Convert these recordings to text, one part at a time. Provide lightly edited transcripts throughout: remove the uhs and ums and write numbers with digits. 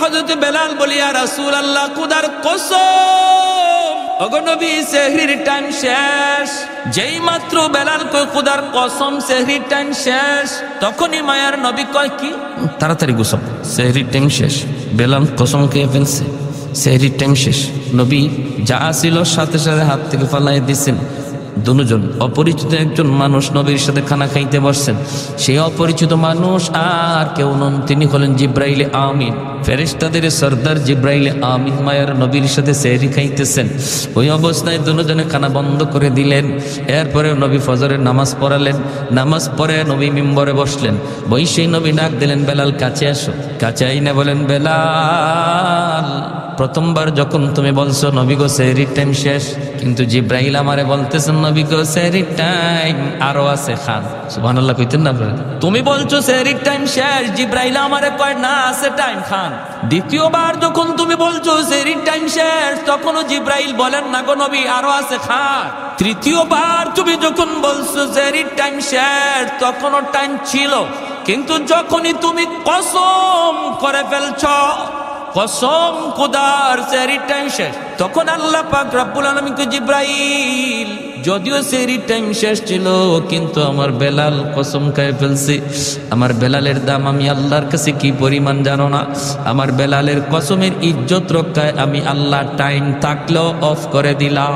হযরত বেলাল বলি ইয়া রাসূলুল্লাহ খোদার কসম ওগো নবী সেহরির টাইম শেষ। যেই মাত্র বেলাল কয় খোদার কসম সেহরির টাইম শেষ, তখনই মায়ার নবী কয় কি তাড়াতাড়ি গোসল, সেহরির টাইম শেষ। বেলাল কসম খেয়ে ফেলছে, সেহরির টাইম শেষ। নবী যা ছিল সাথে সাথে হাত থেকে ফালাই দিয়েছেন। দুজন অপরিচিত একজন মানুষ নবীর সাথে খানা খাইতে বসছেন। সেই অপরিচিত মানুষ আর কেউ নন, তিনি হলেন জিব্রাইলে আমিন, ফেরেশতাদের সর্দার জিব্রাইলে আমিন। মায়ার নবীর সাথে সেহরি খাইতেছেন। ওই অবস্থায় দুজনে খানা বন্ধ করে দিলেন। এরপরে নবী ফজরের নামাজ পড়ালেন। নামাজ পড়ে নবী মিম্বরে বসলেন। বৈশেই নবী ডাক দিলেন, বেলাল কাছে আসো। কাছে আইনা বলেন, বেলাল প্রথমবার যখন তুমি বলছো নবী গো সেহরির টাইম শেষ, কিন্তু জিব্রাইল আমারে বলতেছেন নবী গো সেহরির টাইম আরো আছে, খান। সুবহানাল্লাহ কইতেন না আপনারা? তুমি বলছো সেহরির টাইম শেষ, জিব্রাইল আমারে কয় না আছে টাইম, খান। দ্বিতীয়বার যখন তুমি বলছো সেহরির টাইম শেষ, তখনও জিব্রাইল বলেন না গো নবী আরো আছে, খান। তৃতীয়বার তুমি যখন বলছো সেহরির টাইম শেষ, তখনও টাইম ছিল, কিন্তু যখনই তুমি কসম করে ফেলছো কসম খোদার সেহরির টাইম শেষ, তখন আল্লাহ পাক রব্বুল আলামিন কে জিব্রাইল যদিও সেহরির টাইম শেষ ছিল, কিন্তু আমার বেলাল কসম খায় ফেলছে। আমার বেলালের দাম আমি আল্লাহর কাছে কি পরিমাণ জানো না? আমার বেলালের কসমের ইজ্জত রক্ষায় আমি আল্লাহ টাইম থাকলেও অফ করে দিলাম।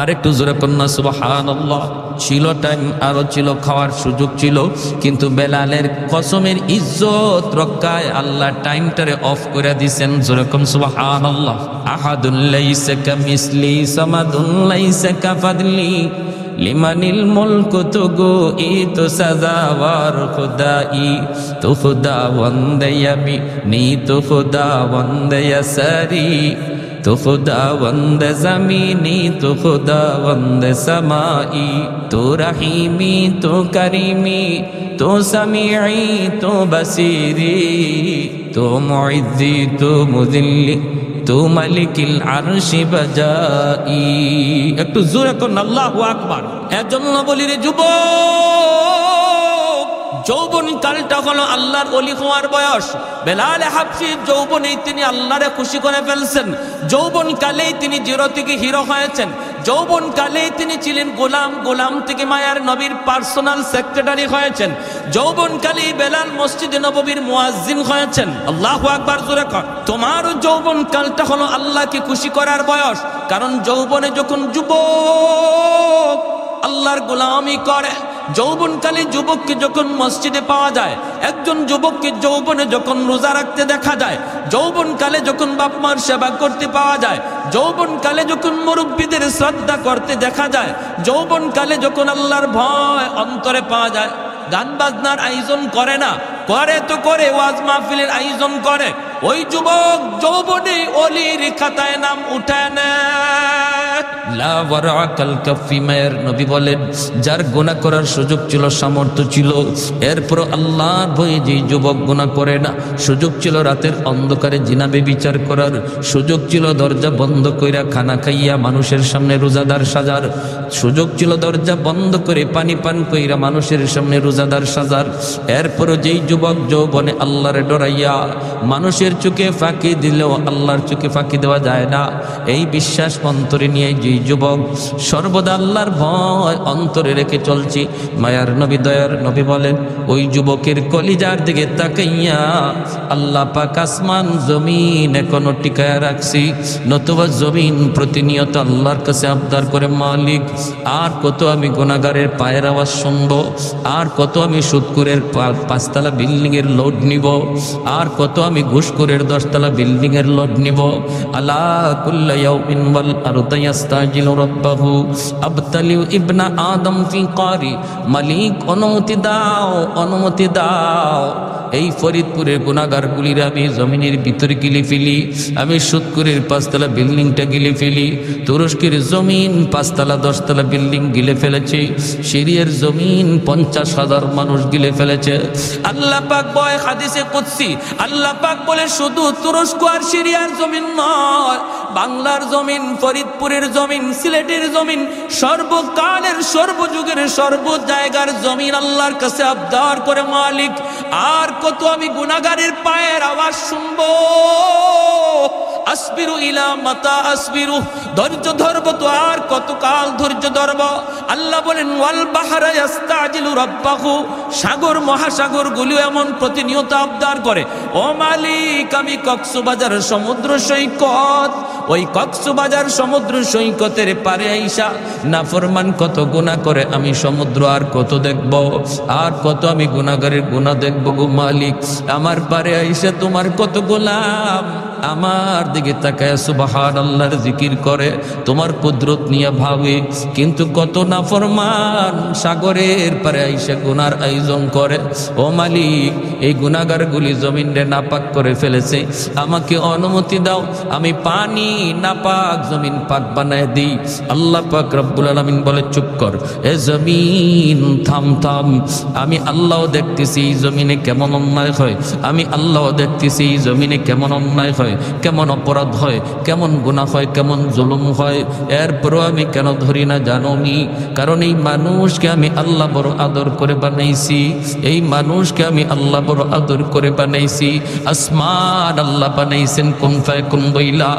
আরেকটু জোরে কন্যা সুবহানাল্লাহ। ছিল টাইম, আরো ছিল, খাওয়ার সুযোগ ছিল, কিন্তু বেলালের কসমের ইজ্জত রক্ষায় আল্লাহ টাইমটারে অফ করে দিয়েছেন। জোরে কোন সুবহানাল্লাহ। আহাদুন লাইসা কামিসলি সামাদুন লাইসা কাফাদলি লিমানিল মুলকু তুগু ই তো সাজাওয়ার খুদাই তো খুদা ওয়ান্দায়ামি নি তো খুদা ওয়ান্দায়াসারি তো খুদাবন্দ জমিনি তো খুদাবন্দ সমাই তো রহিমি তো করিমি তো সামিঈ তো বসিরি তো মুইজ্জি তো মুযিল্লি তো মালিকিল আরশি বাজাই। একটু জোরে কোন আল্লাহু আকবার। এজন্য বলি রে যুবক, যৌবন কালটা হলো আল্লাহর ওলি হওয়ার বয়স। বেলাল হাবশী যৌবনেই তিনি আল্লাহরে খুশি করে ফেলছেন। যৌবন কালেই তিনি জিরো থেকে হিরো হয়েছেন। যৌবন কালেই তিনি ছিলেন গোলাম, গোলাম থেকে মায়ার নবীর পার্সোনাল সেক্রেটারি হয়েছেন। যৌবন কালেই বেলাল মসজিদে নববীর মুয়াজ্জিন হয়েছেন। আল্লাহু আকবার জোরে কর। তোমার যৌবন কালটা হলো আল্লাহকে খুশি করার বয়স। কারণ যৌবনে যখন যুবক আল্লাহর গোলামি করে, যৌবনকালে যুবককে যখন মসজিদে পাওয়া যায়, একজন যুবককে যৌবনে যখন রোজা রাখতে দেখা যায়, যৌবনকালে যখন বাপ মার সেবা করতে পাওয়া যায়, যৌবনকালে যখন মুরব্বীদের শ্রদ্ধা করতে দেখা যায়, যৌবনকালে যখন আল্লাহর ভয় অন্তরে পাওয়া যায়, গান বাজনার আয়োজন করে না, করে তো করে ওয়াজ মাহফিলের আয়োজন করে, ওই যুবক যৌবনে ওলির খাতায় নাম উঠায় নেয়। লা ওয়ারাকাল কাফি। মায়ের নবী বলেন, যার গুনাহ করার সুযোগ ছিল, সামর্থ্য ছিল, এরপর আল্লাহর ভয়ে যে যুবক গুনাহ করে না, সুযোগ ছিল রাতের অন্ধকারে জিনা ব্যভিচার করার, সুযোগ ছিল দরজা বন্ধ কইরা খানা খাইয়া মানুষের সামনে রোজাদার সাজার, সুযোগ ছিল দরজা বন্ধ করে পানি পান কইরা মানুষের সামনে রোজাদার সাজার, এরপরও যেই যুবক যৌবনে আল্লাহরে ডরাইয়া মানুষের চোখে ফাঁকি দিলেও আল্লাহর চোখে ফাঁকি দেওয়া যায় না, এই বিশ্বাস অন্তরে নিয়ে যেই যুবক সর্বদা আল্লাহর ভয় অন্তরে রেখে চলছি, মায়ার নবী দয়ার নবী বলেন, ওই যুবকের কলিজার দিকে তাকাইয়া আল্লাহ পাক আসমান জমিন এখনো টিকায়া রাখছি। নতুবা জমিন প্রতিনিয়ত আল্লাহর কাছে আবদার করে, মালিক আর কত আমি গুনাহগারের পায়ের আওয়াজ শুনবো, আর কত আমি সুদখোরের 5তলা বিল্ডিং এর লোড নিব, আর কত আমি ঘুষখোরের 10তলা বিল্ডিং এর লোড নিব। আলা কুল্লা ইয়াউমিন ওয়াল আরদু ইস্তাজিলু রাব্বাহু আবতালিউ ইবনা আদম ফি কারি। মালিক অনুমতি দাও, অনুমতি দাও, এই ফরিদপুরের গুনাহগারগুলির আমি জমিনের ভিতরে গিলে ফেলি, আমি সুদখোরের 5তলা বিল্ডিংটা গিলে ফেলি, তুরস্কের জমিন 5তলা 10তলা বিল্ডিং গিলে ফেলেছে, সিরিয়ার জমিন 50,000 মানুষ গিলে ফেলেছে। আল্লাহ পাক বলে হাদিসে কুদসি, আল্লাহ পাক বলে শুধু তুরস্ক আর সিরিয়ার জমিন নয়, বাংলার জমিন, ফরিদপুরের জমিন, সিলেটের জমিন, সর্বকালের সর্বযুগের সর্ব জায়গার জমিন আল্লাহর কাছে আবদার করে, মালিক আর কত আমি গুনাহগারের পায়ের আওয়াজ শুনবো। আসবিরু ইলা মাতা আসবিরু, ধৈর্য ধরব তো আর কতকাল ধৈর্য ধরব। আল্লাহ বলেন ওয়াল বাহরা ইস্তাজিলু রাব্বাহু, সাগর মহাসাগর গুলো এমন প্রতিনিয়ত আবদার করে, ও মালিক আমি কক্সবাজার সমুদ্র সৈকত, ওই কক্সবাজার সমুদ্র সৈকতের পারে আইসা নাফরমান কত গুনাহ করে, আমি সমুদ্র আর কত দেখব, আর কত আমি গুনাহগারের গুনাহ দেখব গো মালিক। আমার পারে আইসা তোমার কত গোলাম আমার দিকে তাকায় সুবহানাল্লাহর জিকির করে, তোমার কুদরত নিয়ে ভাবে, কিন্তু কত নাফরমান সাগরের পারে আইসা গুনার আয়োজন করে। ও মালিক এই গুনাহগারগুলি জমিনরে নাপাক করে ফেলেছে, আমাকে অনুমতি দাও আমি পানি নাপাক জমিন পাক বানায় দিই। আল্লাহ পাক রব্বুল আলামিন বলে চুপ কর, এ জমিন থাম থাম, আমি আল্লাহ দেখতেছি এই জমিনে কেমন অন্যায় হয়, আমি আল্লাহ দেখতেছি এই জমিনে কেমন অন্যায় হয়, কেমন অপরাধ হয়, কেমন গুনাহ হয়, কেমন জুলুম হয়, এরপরও আমি কেন ধরি না জানো নি? কারণ এই মানুষকে আমি আল্লাহ বড় আদর করে বানাইছি, এই মানুষকে আমি আল্লাহ বড় আদর করে বানাইছি। আসমান আল্লাহ বানাইছেন কুন ফায়াকুন বইলা,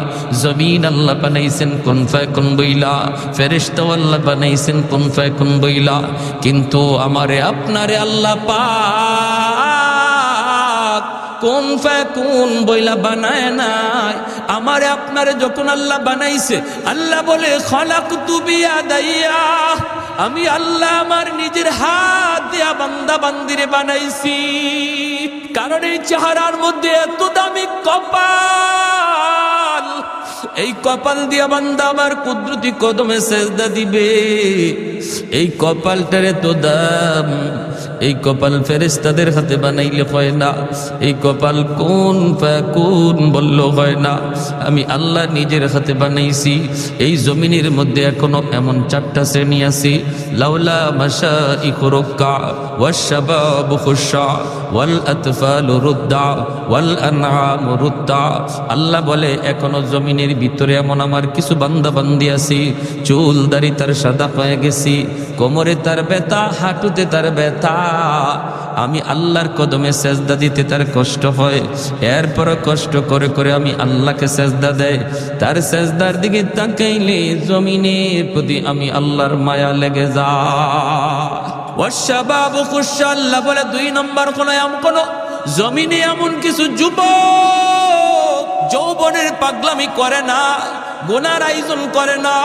জমিন আল্লাহ বানাইছেন কুন ফায়াকুন বইলা, ফেরেশতা আল্লাহ বানাইছেন কুন ফায়াকুন বইলা, কিন্তু আমারে আপনারে আল্লাহ পাক কুন ফায়াকুন বইলা বানায় নাই। আমারে আপনারে যখন আল্লাহ বানাইছে, আল্লাহ বলে খলাকতু বিয়াদাইয়া, আমি আল্লাহ আমার নিজের হাত দিয়া বান্দা বান্দিরে বানাইছি। কারণ এই চেহারার মধ্যে এত দামি কপাল, এই কপাল দিয়া বান্দা আমার কুদরতি কদমে সেজদা দিবে। এই কপালটার এত দাম, এই কপাল ফেরেশতাদের হাতে বানাইলে হয় না, এই কপাল কুন ফায়াকুন বললেও হয় না, আমি আল্লাহ নিজের হাতে বানাইছি। এই জমিনের মধ্যে এখনো এমন 4টা শ্রেণী আছে, লাউলা মাশাইখু রুক্কা ওয়াশ শাবাবু খুশা ওয়াল আতফালু রুদ্দা ওয়াল আনআমু রুদ্দা। আল্লাহ বলে এখনো জমিনের ভিতরে এমন আমার কিছু বান্দা বান্দি আছে, চুল দাড়ি তার সাদা হয়ে গেছে, কোমরে তার ব্যথা, হাঁটুতে তার ব্যথা, আমি আল্লাহর কদমে সেজদা দিতে তার কষ্ট হয়, এরপর কষ্ট করে করে আমি আল্লাহকে সেজদা দেয়। তার সেজদার দিকে তাকাইলে জমিনের প্রতি আমি আল্লাহর মায়া লেগে যায়। ওয়াশাবাবু খুশা, আল্লাহ বলে 2 নম্বর কোন জমিনে এমন কিছু যুবক যৌবনের পাগলামি করে না, গুনার আয়োজন করে না,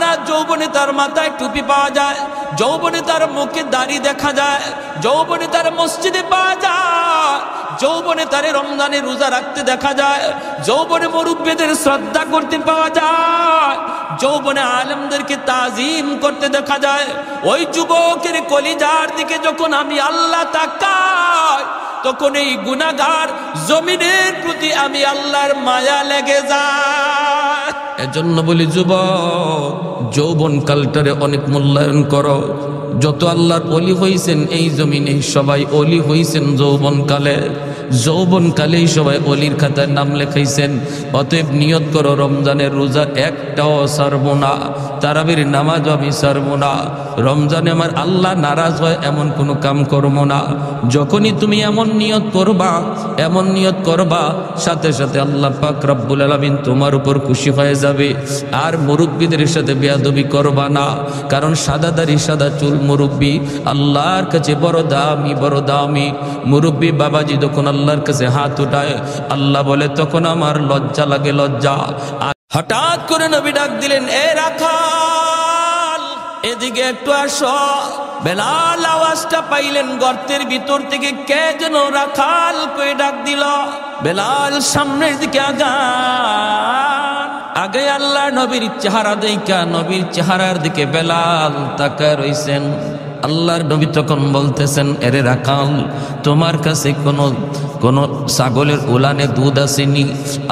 না যৌবনে তার মাথায় টুপি পাওয়া যায়, যৌবনে তার মুখে দাড়ি দেখা যায়, যৌবনে তার মসজিদে পাওয়া যায়, যৌবনে তার রমজানে রোজা রাখতে দেখা যায়, যৌবনে মুরব্বিদের শ্রদ্ধা করতে পাওয়া যায়, যৌবনে আলেমদেরকে তাজিম করতে দেখা যায়। ওই যুবকের কলিজার দিকে যখন আমি আল্লাহ তাকাই, তখন এই গুনাহগার জমিনের প্রতি আমি আল্লাহর মায়া লেগে যায়। এজন্য বলি যুবক, যৌবন কালটারে অনেক মূল্যায়ন করো। যত আল্লাহর ওলি হইছেন এই জমিনে সবাই ওলি হইছেন যৌবনকালে, যৌবনকালেই সবাই অলির খাতায় নাম লেখাইছেন। অতএব নিয়ত করো রমজানের রোজা একটাও ছাড়বো না, তারাবির নামাজ আমি ছাড়বো না, রমজানে আমার আল্লাহ নারাজ হয় এমন কোনো কাম করবো না। যখনই তুমি এমন নিয়ত করবা, এমন নিয়ত করবা, সাথে সাথে আল্লাহ পাক রব্বুল আলামিন তোমার উপর খুশি হয়ে যাবে। আর মুরব্বীদের সাথে বেয়াদবি করবা না, কারণ সাদা দাড়ি সাদা চুল মুরব্বী আল্লাহর কাছে বড় দামি, বড় দামি। মুরব্বী বাবাজি যখন আল্লাহর কাছে হাত উঠায়, আল্লাহ বলে তখন আমার লজ্জা লাগে, লজ্জা। হঠাৎ করে নবী ডাক দিলেন, এ রাখাল এদিকে একটু আসো। বেলাল আওয়াজটা পাইলেন গর্তের ভিতর থেকে, কে যেন রাখাল কই ডাক দিল। বেলাল সামনের দিকে আগে আল্লাহ নবীর চেহারা দেখা, নবীর চেহারার দিকে বেলাল তাকায় রইছেন। আল্লাহর নবী তখন বলতেছেন, এরে রাখাল তোমার কাছে কোন ছাগলের উলানে দুধ আসেনি?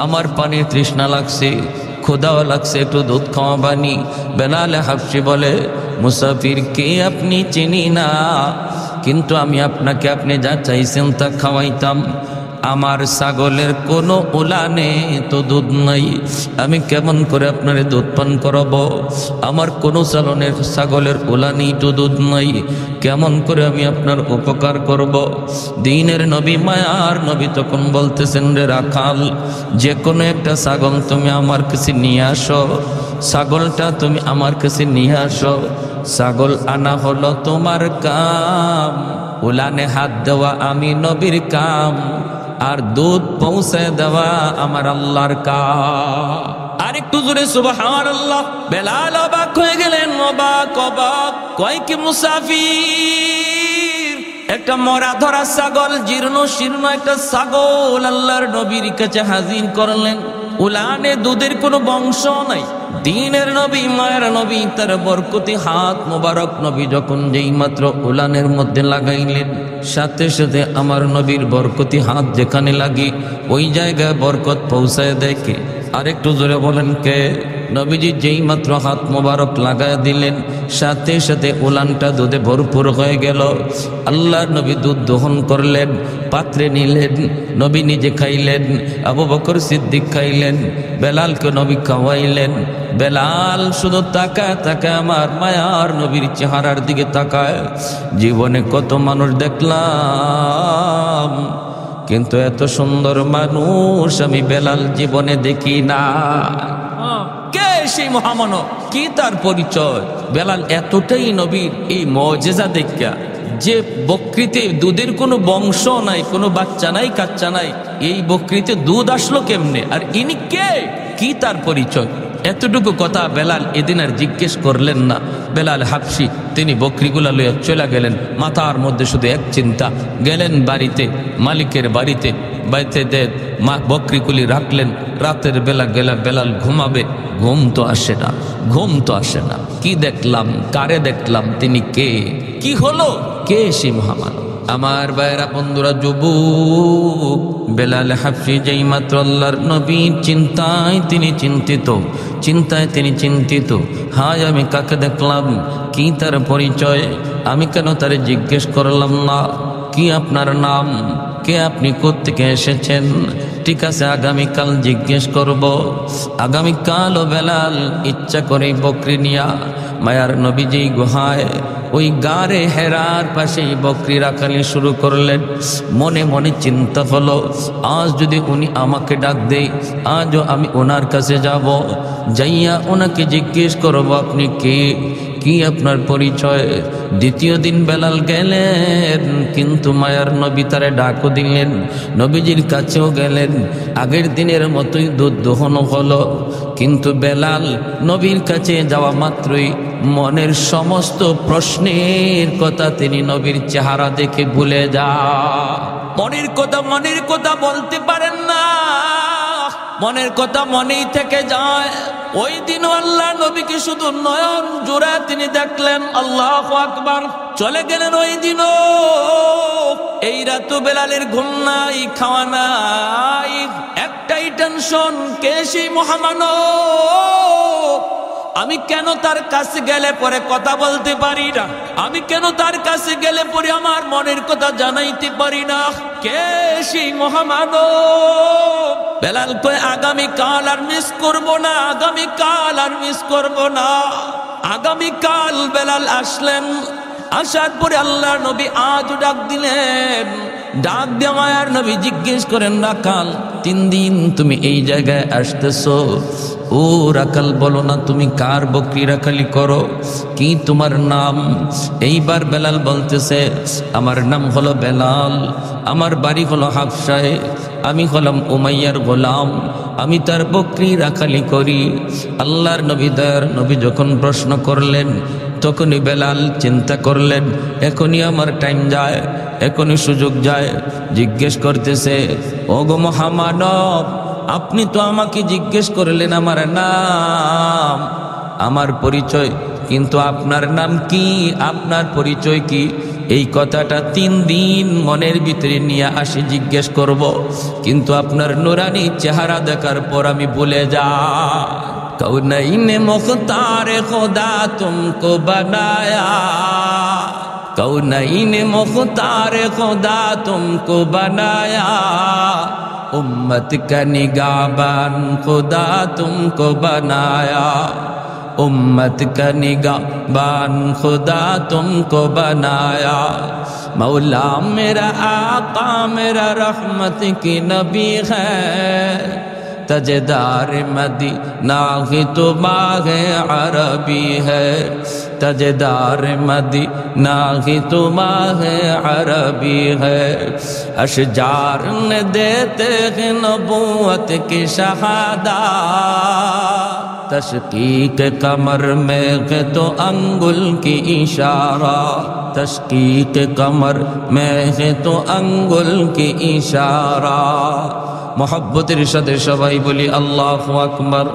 আমার পানির তৃষ্ণা লাগছে, ক্ষুধাও লাগছে, একটু দুধ খাওয়াবানি। বেলাল হাবশি বলে, মুসাফিরকে আপনি চিনি না, কিন্তু আমি আপনাকে আপনি যা চাইছেন তা খাওয়াইতাম। আমার ছাগলের কোনো উলানে তো দুধ নাই, আমি কেমন করে আপনার দুধ পান করাবো? আমার কোনো ছাগলের উলানেই তো দুধ নাই, কেমন করে আমি আপনার উপকার করব? দ্বীনের নবী, মায়ার নবী তখন বলতেছেন, রে রাখাল, যে কোনো একটা ছাগল তুমি আমার কাছে নিয়ে আসো, ছাগলটা তুমি আমার কাছে নিয়ে আসো। ছাগল আনা হলো তোমার কাম, উলানে হাত দেওয়া আমি নবীর কাম, আর দুধ পৌঁছে দেওয়া আমার আল্লাহর কাম। আর একটু জোরে সুবহানাল্লাহ। বেলাল অবাক হয়ে গেলেন, অবাক অবাক, কয় কি মুসাফির, একটা মরা ধরা ছাগল, জীর্ণ শীর্ণ একটা ছাগল আল্লাহর নবীর কাছে হাজির করলেন। উলানে দুধের কোনো বংশ নাই। দ্বীনের নবী, মায়ের নবী, তার বরকতি হাত মোবারক নবী যখন যেই মাত্র উলানের মধ্যে লাগাইলেন, সাথে সাথে আমার নবীর বরকতি হাত যেখানে লাগি ওই জায়গায় বরকত পৌঁছায় দেয় কে? আরেকটু জোরে বলেন কে? নবীজি যেই মাত্র হাত মোবারক লাগায় দিলেন, সাথে সাথে উলানটা দুধে ভরপুর হয়ে গেল। আল্লাহর নবী দুধ দহন করলেন, পাত্রে নিলেন, নবী নিজে খাইলেন, আবু বকর সিদ্দিক খাইলেন, বেলালকে নবী খাওয়াইলেন। বেলাল শুধু তাকায় তাকায় আমার মায়ার নবীর চেহারার দিকে তাকায়। জীবনে কত মানুষ দেখলাম, কিন্তু এত সুন্দর মানুষ আমি বেলাল জীবনে দেখি না। কে সেই মহামানব? কি তার পরিচয়? বেলাল এতটাই নবীর এই মুজিজা দেখা, যে বকরিতে দুধের কোনো বংশ নাই, কোনো বাচ্চা নাই, কাচ্চা নাই, এই বকরিতে দুধ আসলো কেমনে? আর ইনি কে? কি তার পরিচয়? এতটুকু কথা বেলাল এদিন আর জিজ্ঞেস করলেন না। বেলাল হাবশি তিনি বকরিগুলা লইয়া চলে গেলেন। মাথার মধ্যে শুধু এক চিন্তা, গেলেন বাড়িতে, মালিকের বাড়িতে, বাড়িতে বকরিগুলি রাখলেন। রাতের বেলা গেলা বেলাল ঘুমাবে, ঘুম তো আসে না, ঘুম তো আসে না। কি দেখলাম, কারে দেখলাম, তিনি কে? কি হলো? কে সেই মহামানব? আমার ভাইরা, বন্ধুরা, যুবক, বেলাল হাবশি যেই মাত্র আল্লাহর নবীর চিন্তায় তিনি চিন্তিত, চিন্তায় তিনি চিন্তিত, হায় আমি কাকে দেখলাম, কি তার পরিচয়, আমি কেন তারে জিজ্ঞেস করলাম না? কি আপনার নাম? কে আপনি? কোত্থেকে এসেছেন? ঠিক আছে, আগামীকাল জিজ্ঞেস করব। আগামীকালও বেলাল ইচ্ছা করে বকরি নিয়া মায়ার নবীজি গুহায়, ওই গারে হেরার পাশেই বকরি রাখালি শুরু করলেন। মনে মনে চিন্তা হলো, আজ যদি উনি আমাকে ডাক দেয়, আজও আমি ওনার কাছে যাব, যাইয়া ওনাকে জিজ্ঞেস করব, আপনি কে, কি আপনার পরিচয়? দ্বিতীয় দিন বেলাল গেলেন, কিন্তু মায়ার নবী তারে ডাকও দিলেন, নবীজির কাছেও গেলেন। আগের দিনের মতোই দুধ দহন হলো, কিন্তু বেলাল নবীর কাছে যাওয়া মাত্রই মনের সমস্ত প্রশ্নের কথা তিনি নবীর চেহারা দেখে ভুলে যায়। মনের কথা বলতে পারেন না, মনের কথা মনেই থেকে যায়। ওই দিন আল্লাহ নবীকে শুধু নয়ন জোড়া তিনি দেখলেন। আল্লাহু আকবার। চলে গেলেন ওই দিনও। এই রাত বেলালের ঘুম নাই, খাওয়া নাই, একটাই টেনশন, কে সেই মহামানব? আমি কেন তার কাছে গেলে পরে কথা বলতে পারি না? আমি কেন তার কাছে গেলে পরে আমার মনের কথা জানাইতে পারি না? কে সেই মহামানব? বেলাল কয়, আগামীকাল আর মিস করব না, আগামীকাল আর মিস করব না। আগামীকাল বেলাল আসলেন। আসার পরে আল্লাহর নবী আজ ডাক দিলেন। ডাক দিয়ে মায়ার নবী জিজ্ঞেস করেন, রাখাল, 3 দিন তুমি এই জায়গায় আসতেছো, ও রাখাল বলো না তুমি কার বকরি রাখালি করো? কি তোমার নাম? এইবার বেলাল বলতেছে, আমার নাম হলো বেলাল, আমার বাড়ি হলো হাবশায়, আমি হলাম উমাইয়ার গোলাম, আমি তার বকরি রাখালি করি। আল্লাহর নবী, দয়ার নবী যখন প্রশ্ন করলেন, তখনই বেলাল চিন্তা করলেন, এখনই আমার টাইম যায়, এখনই সুযোগ যায়। জিজ্ঞেস করতেছে, ওগো মহামানব, আপনি তো আমাকে জিজ্ঞেস করলেন আমার নাম, আমার পরিচয়, কিন্তু আপনার নাম কি, আপনার পরিচয় কি? এই কথাটা 3 দিন মনের ভিতরে নিয়ে আসি জিজ্ঞেস করব, কিন্তু আপনার নুরানি চেহারা দেখার পর আমি ভুলে যাই। কৌনৈন মুখতার খোদা তুমকো বানায়া, कौनैन मुख्तार खुदा तुमको बनाया, उम्मत का निगाहबान खुदा तुमको बनाया, उम्मत का निगाहबान खुदा तुमको बनाया। मौला मेरा आका मेरा रहमत की नबी है, तजदार मदीना ही तो माहे अरबी है, तजदार मदीना ही तो माहे अरबी है। अशजार ने देते हैं नबूवत की शहादा, तशकीक कमर में है तो अंगुल की इशारा, तशकीक कमर में है तो अंगुल की इशारा। मोहब्बतेर साथे सबाई बोली अल्लाहु আকবার,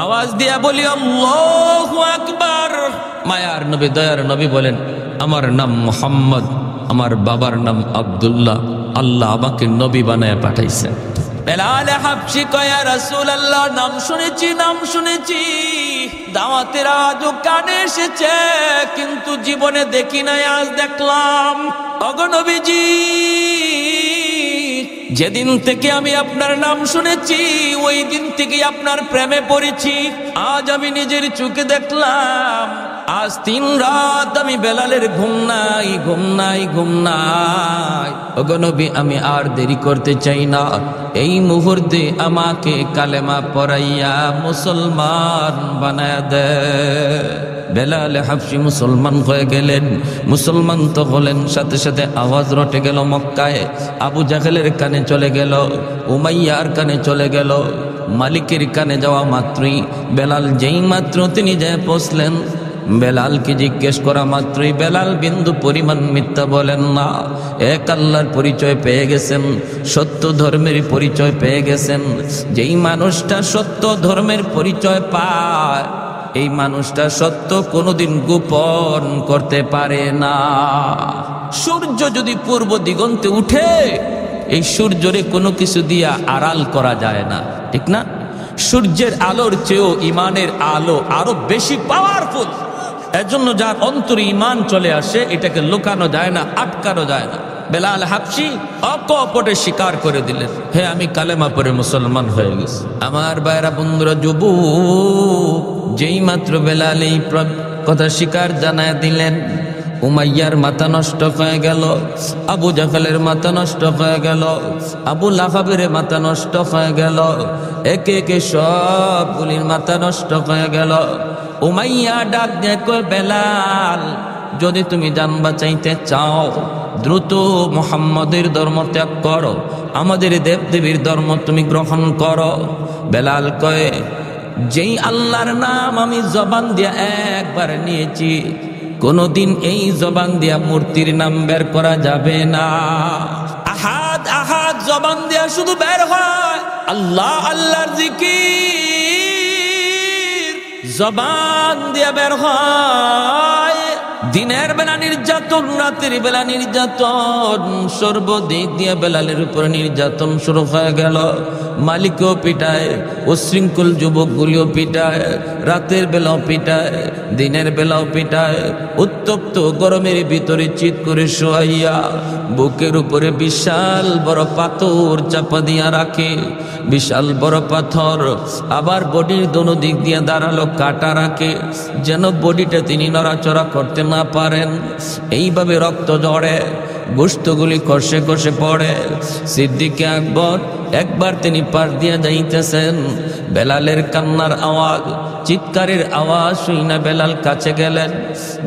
आवाज दिया बोली अल्लाहु আকবার। मायार नबी दयार नबी बोलेन আমার নাম মোহাম্মদ, আমার বাবার নাম আব্দুল্লাহ, আল্লাহ আমাকে নবী বানায় পাঠাইছে। বেলাল হাবশি কয় ইয়া রাসূলুল্লাহ, নাম শুনেছি, দাওয়াতের আওয়াজও কানে এসেছে, কিন্তু জীবনে দেখি নাই, আজ দেখলাম। ওগো নবীজি, যেদিন থেকে আমি আপনার নাম শুনেছি ওই দিন থেকে আপনার প্রেমে পড়েছি। আজ আমি নিজের চোখে দেখলাম, আজ 3 রাত আমি বেলালের ঘুম নাই। ওগো নবী, আমি আর দেরি করতে চাই না, এই মুহূর্তে আমাকে কালেমা পড়াইয়া মুসলমান বানায়া দে। বেলাল হাবশি মুসলমান হয়ে গেলেন। মুসলমান তো হলেন, সাথে সাথে আওয়াজ রটে গেল মক্কায়। আবু জাহেলের কানে চলে গেল, উমাইয়ার কানে চলে গেল। মালিকের কানে যাওয়া মাত্রই বেলাল যেই মাত্র তিনি যায় পৌঁছলেন, বেলালকে জিজ্ঞেস করা মাত্রই বেলাল বিন্দু পরিমাণ মিথ্যা বলেন না। এক আল্লাহর পরিচয় পেয়ে গেছেন, সত্য ধর্মের পরিচয় পেয়ে গেছেন। যেই মানুষটা সত্য ধর্মের পরিচয় পায়, এই মানুষটা সত্য কোনোদিন গোপন করতে পারে না। সূর্য যদি পূর্ব দিগন্তে উঠে, এই সূর্যরে কোনো কিছু দিয়া আড়াল করা যায় না, ঠিক না? সূর্যের আলোর চেয়েও ইমানের আলো আরো বেশি পাওয়ারফুল। এজন্য যার অন্তরে ইমান চলে আসে, এটাকে লুকানো যায় না, আটকানো যায় না। বেলাল হাবশি অকপটে স্বীকার করে দিলেন, হে আমি কালেমা পড়ে মুসলমান হয়ে গেছি। আমার ভাইরা বন্ধুরা, যুবক, যেই মাত্র বেলাল এই কথা স্বীকার জানায় দিলেন, উমাইয়ার মাথা নষ্ট হয়ে গেল, আবু জাহেলের মাথা নষ্ট হয়ে গেল, আবু লাহাবের মাথা নষ্ট হয়ে গেল, একে একে সবগুলির মাথা নষ্ট হয়ে গেল। উমাইয়া ডাক দিয়ে কয়, বেলাল, যদি তুমি জান বাঁচাইতে চাও দ্রুত মুহাম্মদের ধর্ম ত্যাগ করো, আমাদের দেবদেবীর ধর্ম তুমি গ্রহণ করো। বেলাল কয়, যেই আল্লাহর নাম আমি জবান দিয়া একবার নিয়েছি, কোনদিন এই জবান দিয়া মূর্তির নাম বের করা যাবে না। আহাদ আহাদ জবান দিয়া শুধু বের হয় আল্লাহ আল্লাহর জিকির, জবান দিয়া বের হয়। দিনের বেলা নির্যাতন, রাতের বেলা নির্যাতন, সর্বদিক দিয়ে বেলালের উপর নির্যাতন শুরু হয়ে গেল। মালিকও পিটায়, উশৃঙ্খল যুবকগুলিও পিটায়, রাতের বেলাও পিটায়, দিনের বেলাও পিটায়। উত্তপ্ত গরমের ভিতরে চিৎ করে শোয়াইয়া বুকের উপরে বিশাল বড় পাথর চাপা দিয়া রাখে, বিশাল বড় পাথর। আবার বডির দোনো দিক দিয়ে দাঁড়ালো কাটা রাখে, যেন বডিটা তিনি নড়াচড়া করতে না পারেন। এইভাবে রক্ত ঝরে, গোশতগুলি কষে কষে পড়ে। সিদ্দিকে আকবর একবার তিনি পার দিয়া যাইতেছেন, বেলালের কান্নার আওয়াজ, চিৎকারের আওয়াজ শুনে বেলাল কাছে গেলেন।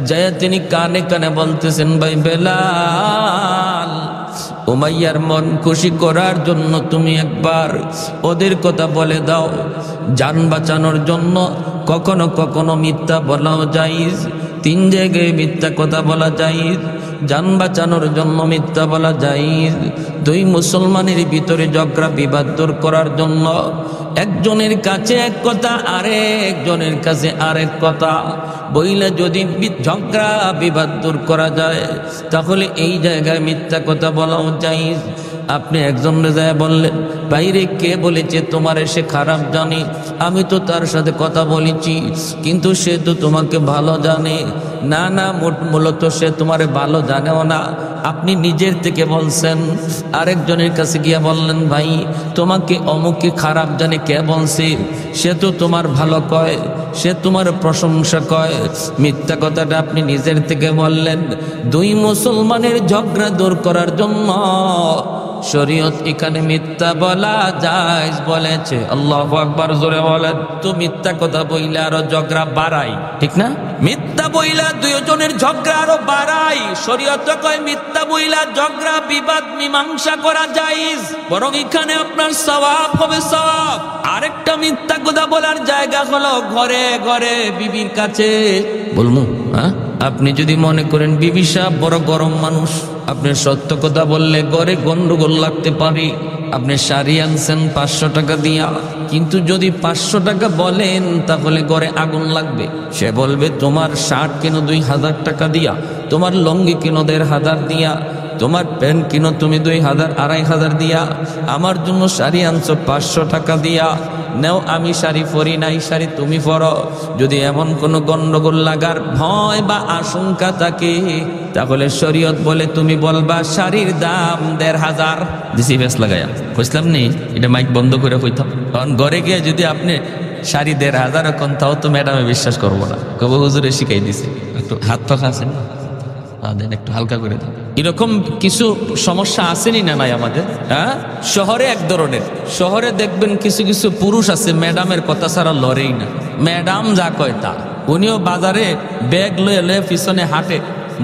যায় তিনি কানে কানে বলতেছেন, ভাই বেলাল, উমাইয়ার মন খুশি করার জন্য তুমি একবার ওদের কথা বলে দাও। জান বাঁচানোর জন্য কখনো কখনো মিথ্যা বলাও জায়েজ, 3 জায়গায় মিথ্যা কথা বলা জায়েজ। জান বাঁচানোর জন্য মিথ্যা বলা জায়েজ। 2 মুসলমানের ভিতরে ঝগড়া বিবাদ দূর করার জন্য একজনের কাছে এক কথা, আরেকজনের কাছে আরেক কথা বইলে যদি ঝগড়া বিবাদ দূর করা যায়, তাহলে এই জায়গায় মিথ্যা কথা বলাও জায়েজ। আপনি একজনে যায় বললেন, বাইরে কে বলেছে তোমার সে খারাপ জানে? আমি তো তার সাথে কথা বলেছি, কিন্তু সে তো তোমাকে ভালো জানে। না না, মূলত সে তোমার ভালো জানেও না, আপনি নিজের থেকে বলছেন। আরেকজনের কাছে গিয়া বললেন, ভাই তোমাকে অমুকে খারাপ জানে, কে বলছে? সে তো তোমার ভালো কয়, সে তোমার প্রশংসা কয়। মিথ্যা কথাটা আপনি নিজের থেকে বললেন। দুই মুসলমানের ঝগড়া দূর করার জন্য শরীয়ত এখানে মিথ্যা বলা জায়েজ বলেছে। আল্লাহু আকবার, জোরে বলেন। তো মিথ্যা কথা বইলে আরো ঝগড়া বাড়াই, ঠিক না? মিথ্যা বইলা দুইজনের ঝগড়া আরো বাড়াই। শরীয়ত কয় মিথ্যা বইলা ঝগড়া বিবাদ মীমাংসা করা জায়েজ, বরং এখানে আপনার সওয়াব হবে, সওয়াব। আরেকটা মিথ্যা কথা বলার জায়গা হলো ঘরে ঘরে বিবির কাছে। বলমু হ্যাঁ, আপনি যদি মনে করেন বিবি সাহেব বড় গরম মানুষ, আপনি সত্য কথা বললে ঘরে গন্ডগোল লাগতে পারে। আপনি শাড়ি আনছেন 500 টাকা দিয়া, কিন্তু যদি 500 টাকা বলেন তাহলে ঘরে আগুন লাগবে। সে বলবে তোমার শার্ট কিনো 2000 টাকা দিয়া, তোমার লঙ্গি কিনো 1500 দিয়া, তোমার প্যান্ট কিনো তুমি 2000 2500 দিয়া, আমার জন্য শাড়ি আনছো 500 টাকা দিয়া। নেও, আমি শাড়ি পরি নাই, শাড়ি তুমি পরো। যদি এমন কোনো গন্ডগোল লাগার ভয় বা আশঙ্কা থাকে, তাহলে শরীয়ত বলে তুমি বলবা শাড়ির দাম 1500 দিছি। বেশ লাগাইয়া কইসলাম নি, এটা মাইক বন্ধ করে কইতাম। কারণ ঘরে গিয়ে যদি আপনি শাড়ি 1500 এখন, তাও তো ম্যাডামে বিশ্বাস করবো না, কব হুজুরে শিখাই দিছে। একটু হাত পাখা আছে না, দেন একটু হালকা করে দাও। এরকম কিছু সমস্যা আসেনি না নাই আমাদের? হ্যাঁ, শহরে এক ধরনের, শহরে দেখবেন কিছু কিছু পুরুষ আছে ম্যাডামের কথা ছাড়া লড়েই না। ম্যাডাম যা কয় তা। উনিও বাজারে ব্যাগ লয়ে লয়ে পিছনে হাঁটে,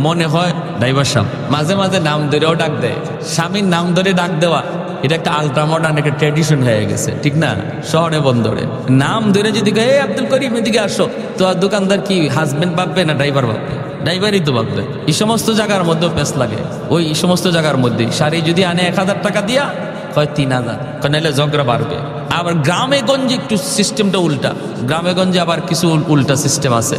মনে হয় ড্রাইভার সাহেব। মাঝে মাঝে নাম ধরেও ডাক দেয়। স্বামীর নাম ধরে ডাক দেওয়া এটা একটা আলট্রা মডার্ন একটা ট্র্যাডিশন হয়ে গেছে, ঠিক না? শহরে বন্দরে নাম ধরে যদি এই আব্দুল করিম এদিকে আসো, তো আর দোকানদার কি হাজবেন্ড ভাববে না ড্রাইভার ভাববে? ড্রাইভারই তো ভাববে। এই সমস্ত জায়গার মধ্যে পেস লাগে। ওই সমস্ত জায়গার মধ্যে শাড়ি যদি আনে 1000 টাকা দিয়া, হয় 3000, নাহলে ঝগড়া বাড়বে। আবার গ্রামে গঞ্জে একটু সিস্টেমটা উল্টা। গ্রামে গঞ্জে আবার কিছু উল্টা সিস্টেম আছে।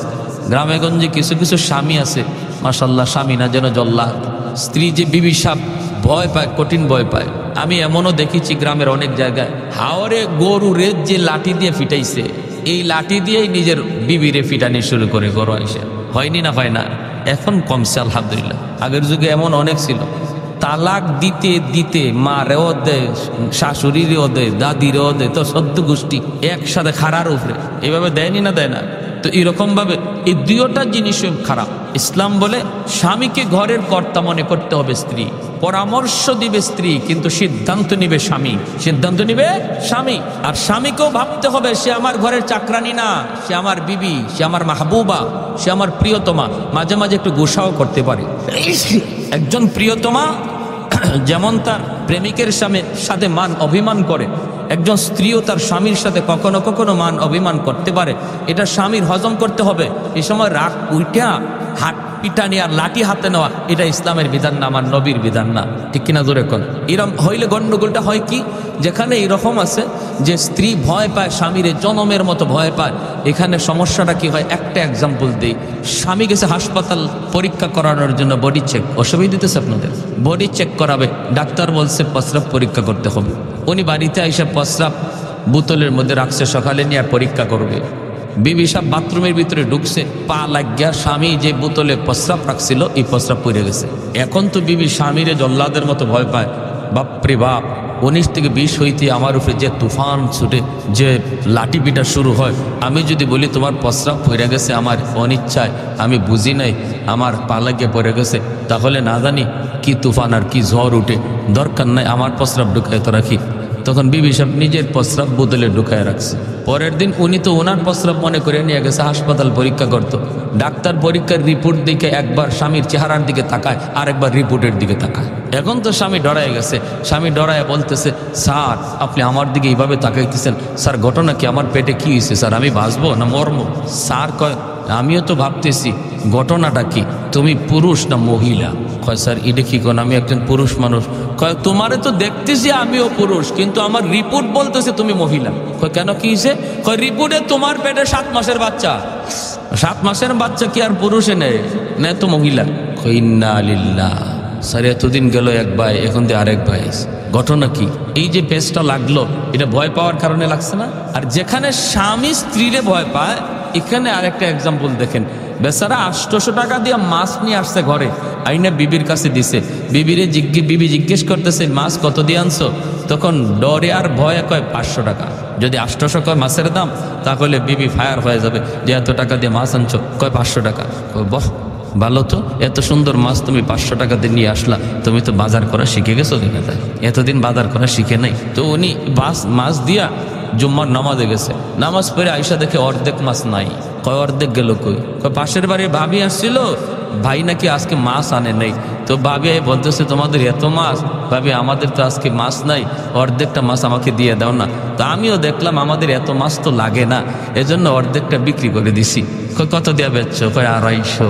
গ্রামে গঞ্জে কিছু কিছু স্বামী আছে, মাশাল্লাহ, স্বামী না যেন জল্লাদ। স্ত্রী যে বিবি সাপ ভয় পায়, কঠিন ভয় পায়। আমি এমনও দেখেছি গ্রামের অনেক জায়গায় হাওরে গরু রেত যে লাঠি দিয়ে ফিটাইছে, এই লাঠি দিয়েই নিজের বিবিরে ফিটানি শুরু করে গরু আইসে। হয়নি না, হয় না? এখন কমছে আলহামদুলিল্লাহ। আগের যুগে এমন অনেক ছিল, তালাক দিতে দিতে মা রেও দেয়, শাশুড়িরেও দেয়, দাদিরেও দেয়, তো সদ্য গোষ্ঠী একসাথে খারার উপরে এইভাবে দেয়নি না, দেয় না? তো এরকম ভাবে এই দুইটা জিনিসও খারাপ। ইসলাম বলে স্বামীকে ঘরের কর্তা মনে করতে হবে স্ত্রী, পরামর্শ দিবে স্ত্রী, কিন্তু সিদ্ধান্ত নিবে স্বামী, সিদ্ধান্ত নিবে স্বামী। আর স্বামীকেও ভাবতে হবে সে আমার ঘরের চাকরানি না, সে আমার বিবি, সে আমার মাহবুবা, সে আমার প্রিয়তমা। মাঝে মাঝে একটু গোসাও করতে পারে। একজন প্রিয়তমা যেমন তার প্রেমিকের সাথে মান অভিমান করে, একজন স্ত্রীও তার স্বামীর সাথে কখনো কখনো মান অভিমান করতে পারে। এটা স্বামীর হজম করতে হবে। এই সময় রাগ উইটা হাত পিটানি আর লাঠি হাতে নেওয়া, এটা ইসলামের বিধান না, আমার নবীর বিধান না, ঠিক কিনা? জোরে কোন। এরকম হইলে গন্ডগোলটা হয় কি, যেখানে এরকম আছে যে স্ত্রী ভয় পায়, স্বামীর জনমের মতো ভয় পায়, এখানে সমস্যাটা কি হয়? একটা এক্সাম্পল দিই। স্বামী গেছে হাসপাতাল পরীক্ষা করানোর জন্য, বডি চেক। অসুবিধা দিতেছে আপনাদের? বডি চেক করাবে, ডাক্তার বলছে প্রস্রাব পরীক্ষা করতে হবে। উনি বাড়িতে এসে প্রস্রাব বোতলের মধ্যে রাখছে, সকালে নিয়ে পরীক্ষা করবে। বিবি সাহেব বাথরুমের ভিতরে ঢুকছে, পা লাগিয়া স্বামী যে বোতলে প্রস্রাব রাখছিল এই প্রস্রাব পড়ে গেছে। এখন তো বিবি স্বামীরে জল্লাদের মতো ভয় পায়। বাপরে বাপ, 19 থেকে 20 হইতে আমার উপরে যে তুফান ছুটে, যে লাঠি পিটা শুরু হয়। আমি যদি বলি তোমার প্রস্রাব পড়ে গেছে আমার অনিচ্ছায়, আমি বুঝি নাই, আমার পা লাগিয়ে পড়ে গেছে, তাহলে না জানি কি তুফান আর কি ঝড় উঠে। দরকার নাই, আমার প্রস্রাব ঢুকায় তো রাখি। তখন বিবি সাহেব নিজের প্রস্রাব বোতলে ঢুকায় রাখছে। পরের দিন উনি তো ওনার প্রস্রাব মনে করে নিয়ে গেছে হাসপাতাল পরীক্ষা করতো। ডাক্তার পরীক্ষার রিপোর্ট দিকে একবার স্বামীর চেহারার দিকে তাকায়, আর একবার রিপোর্টের দিকে তাকায়। এখন তো স্বামী ডরায় গেছে। স্বামী ডরায় বলতেছে, স্যার আপনি আমার দিকে এইভাবে তাকাইতেছেন, স্যার ঘটনা কি? আমার পেটে কি হয়েছে স্যার? আমি বাঁচবো না মরবো? স্যার কয়, আমিও তো ভাবতেছি ঘটনাটা কি, তুমি পুরুষ না মহিলা? কয়, স্যার এটা কি কোন? আমি একজন পুরুষ মানুষ। কয়, তোমারে তো দেখতেছি আমিও পুরুষ, কিন্তু আমার রিপোর্ট বলতেছে তুমি মহিলা। কয়, কেন, কি হয়েছে? কয়, রিপোর্টে তোমার পেটে 7 মাসের বাচ্চা। 7 মাসের বাচ্চা কি আর পুরুষে নেই? না, তো মহিলা। কয়, ইন্না লিল্লাহ। স্যার এতদিন গেল এক ভাই, এখন দিয়ে আরেক ভাই। ঘটনা কি? এই যে পেজটা লাগলো, এটা ভয় পাওয়ার কারণে লাগছে না? আর যেখানে স্বামী স্ত্রীরে ভয় পায়, এখানে আরেকটা এক্সাম্পল দেখেন। বেচারা 800 টাকা দিয়ে মাছ নিয়ে আসছে ঘরে, আইনা বিবির কাছে দিছে। বিবি জিজ্ঞেস করতেছে মাছ কত দিয়ে আনছো? তখন ডরে আর ভয়ে কয় 500 টাকা। যদি 800 কয় মাছের দাম, তাহলে বিবি ফায়ার হয়ে যাবে যে এত টাকা দিয়ে মাছ আনছো। কয় 500 টাকা। বাহ, ভালো তো, এত সুন্দর মাছ তুমি 500 টাকা দিয়ে নিয়ে আসলা, তুমি তো বাজার করা শিখে গেছো কিনা? তাই এতদিন বাজার করা শিখে নাই তো। উনি মাছ দিয়া জুম্মার নামাজে গেছে, নামাজ পড়ে আইসা দেখে অর্ধেক মাছ নাই। কয় অর্ধেক গেল কই? পাশের বাড়ির ভাবি আসছিল, ভাই নাকি আজকে মাছ আনে নেই। তো ভাবি বলতেছে তোমাদের এত মাছ? ভাবি আমাদের তো আজকে মাছ নাই, অর্ধেকটা মাছ আমাকে দিয়ে দাও না। তো আমিও দেখলাম আমাদের এত মাছ তো লাগে না, এজন্য অর্ধেকটা বিক্রি করে দিছি। কত দেয়া বেচছো? কয় 250।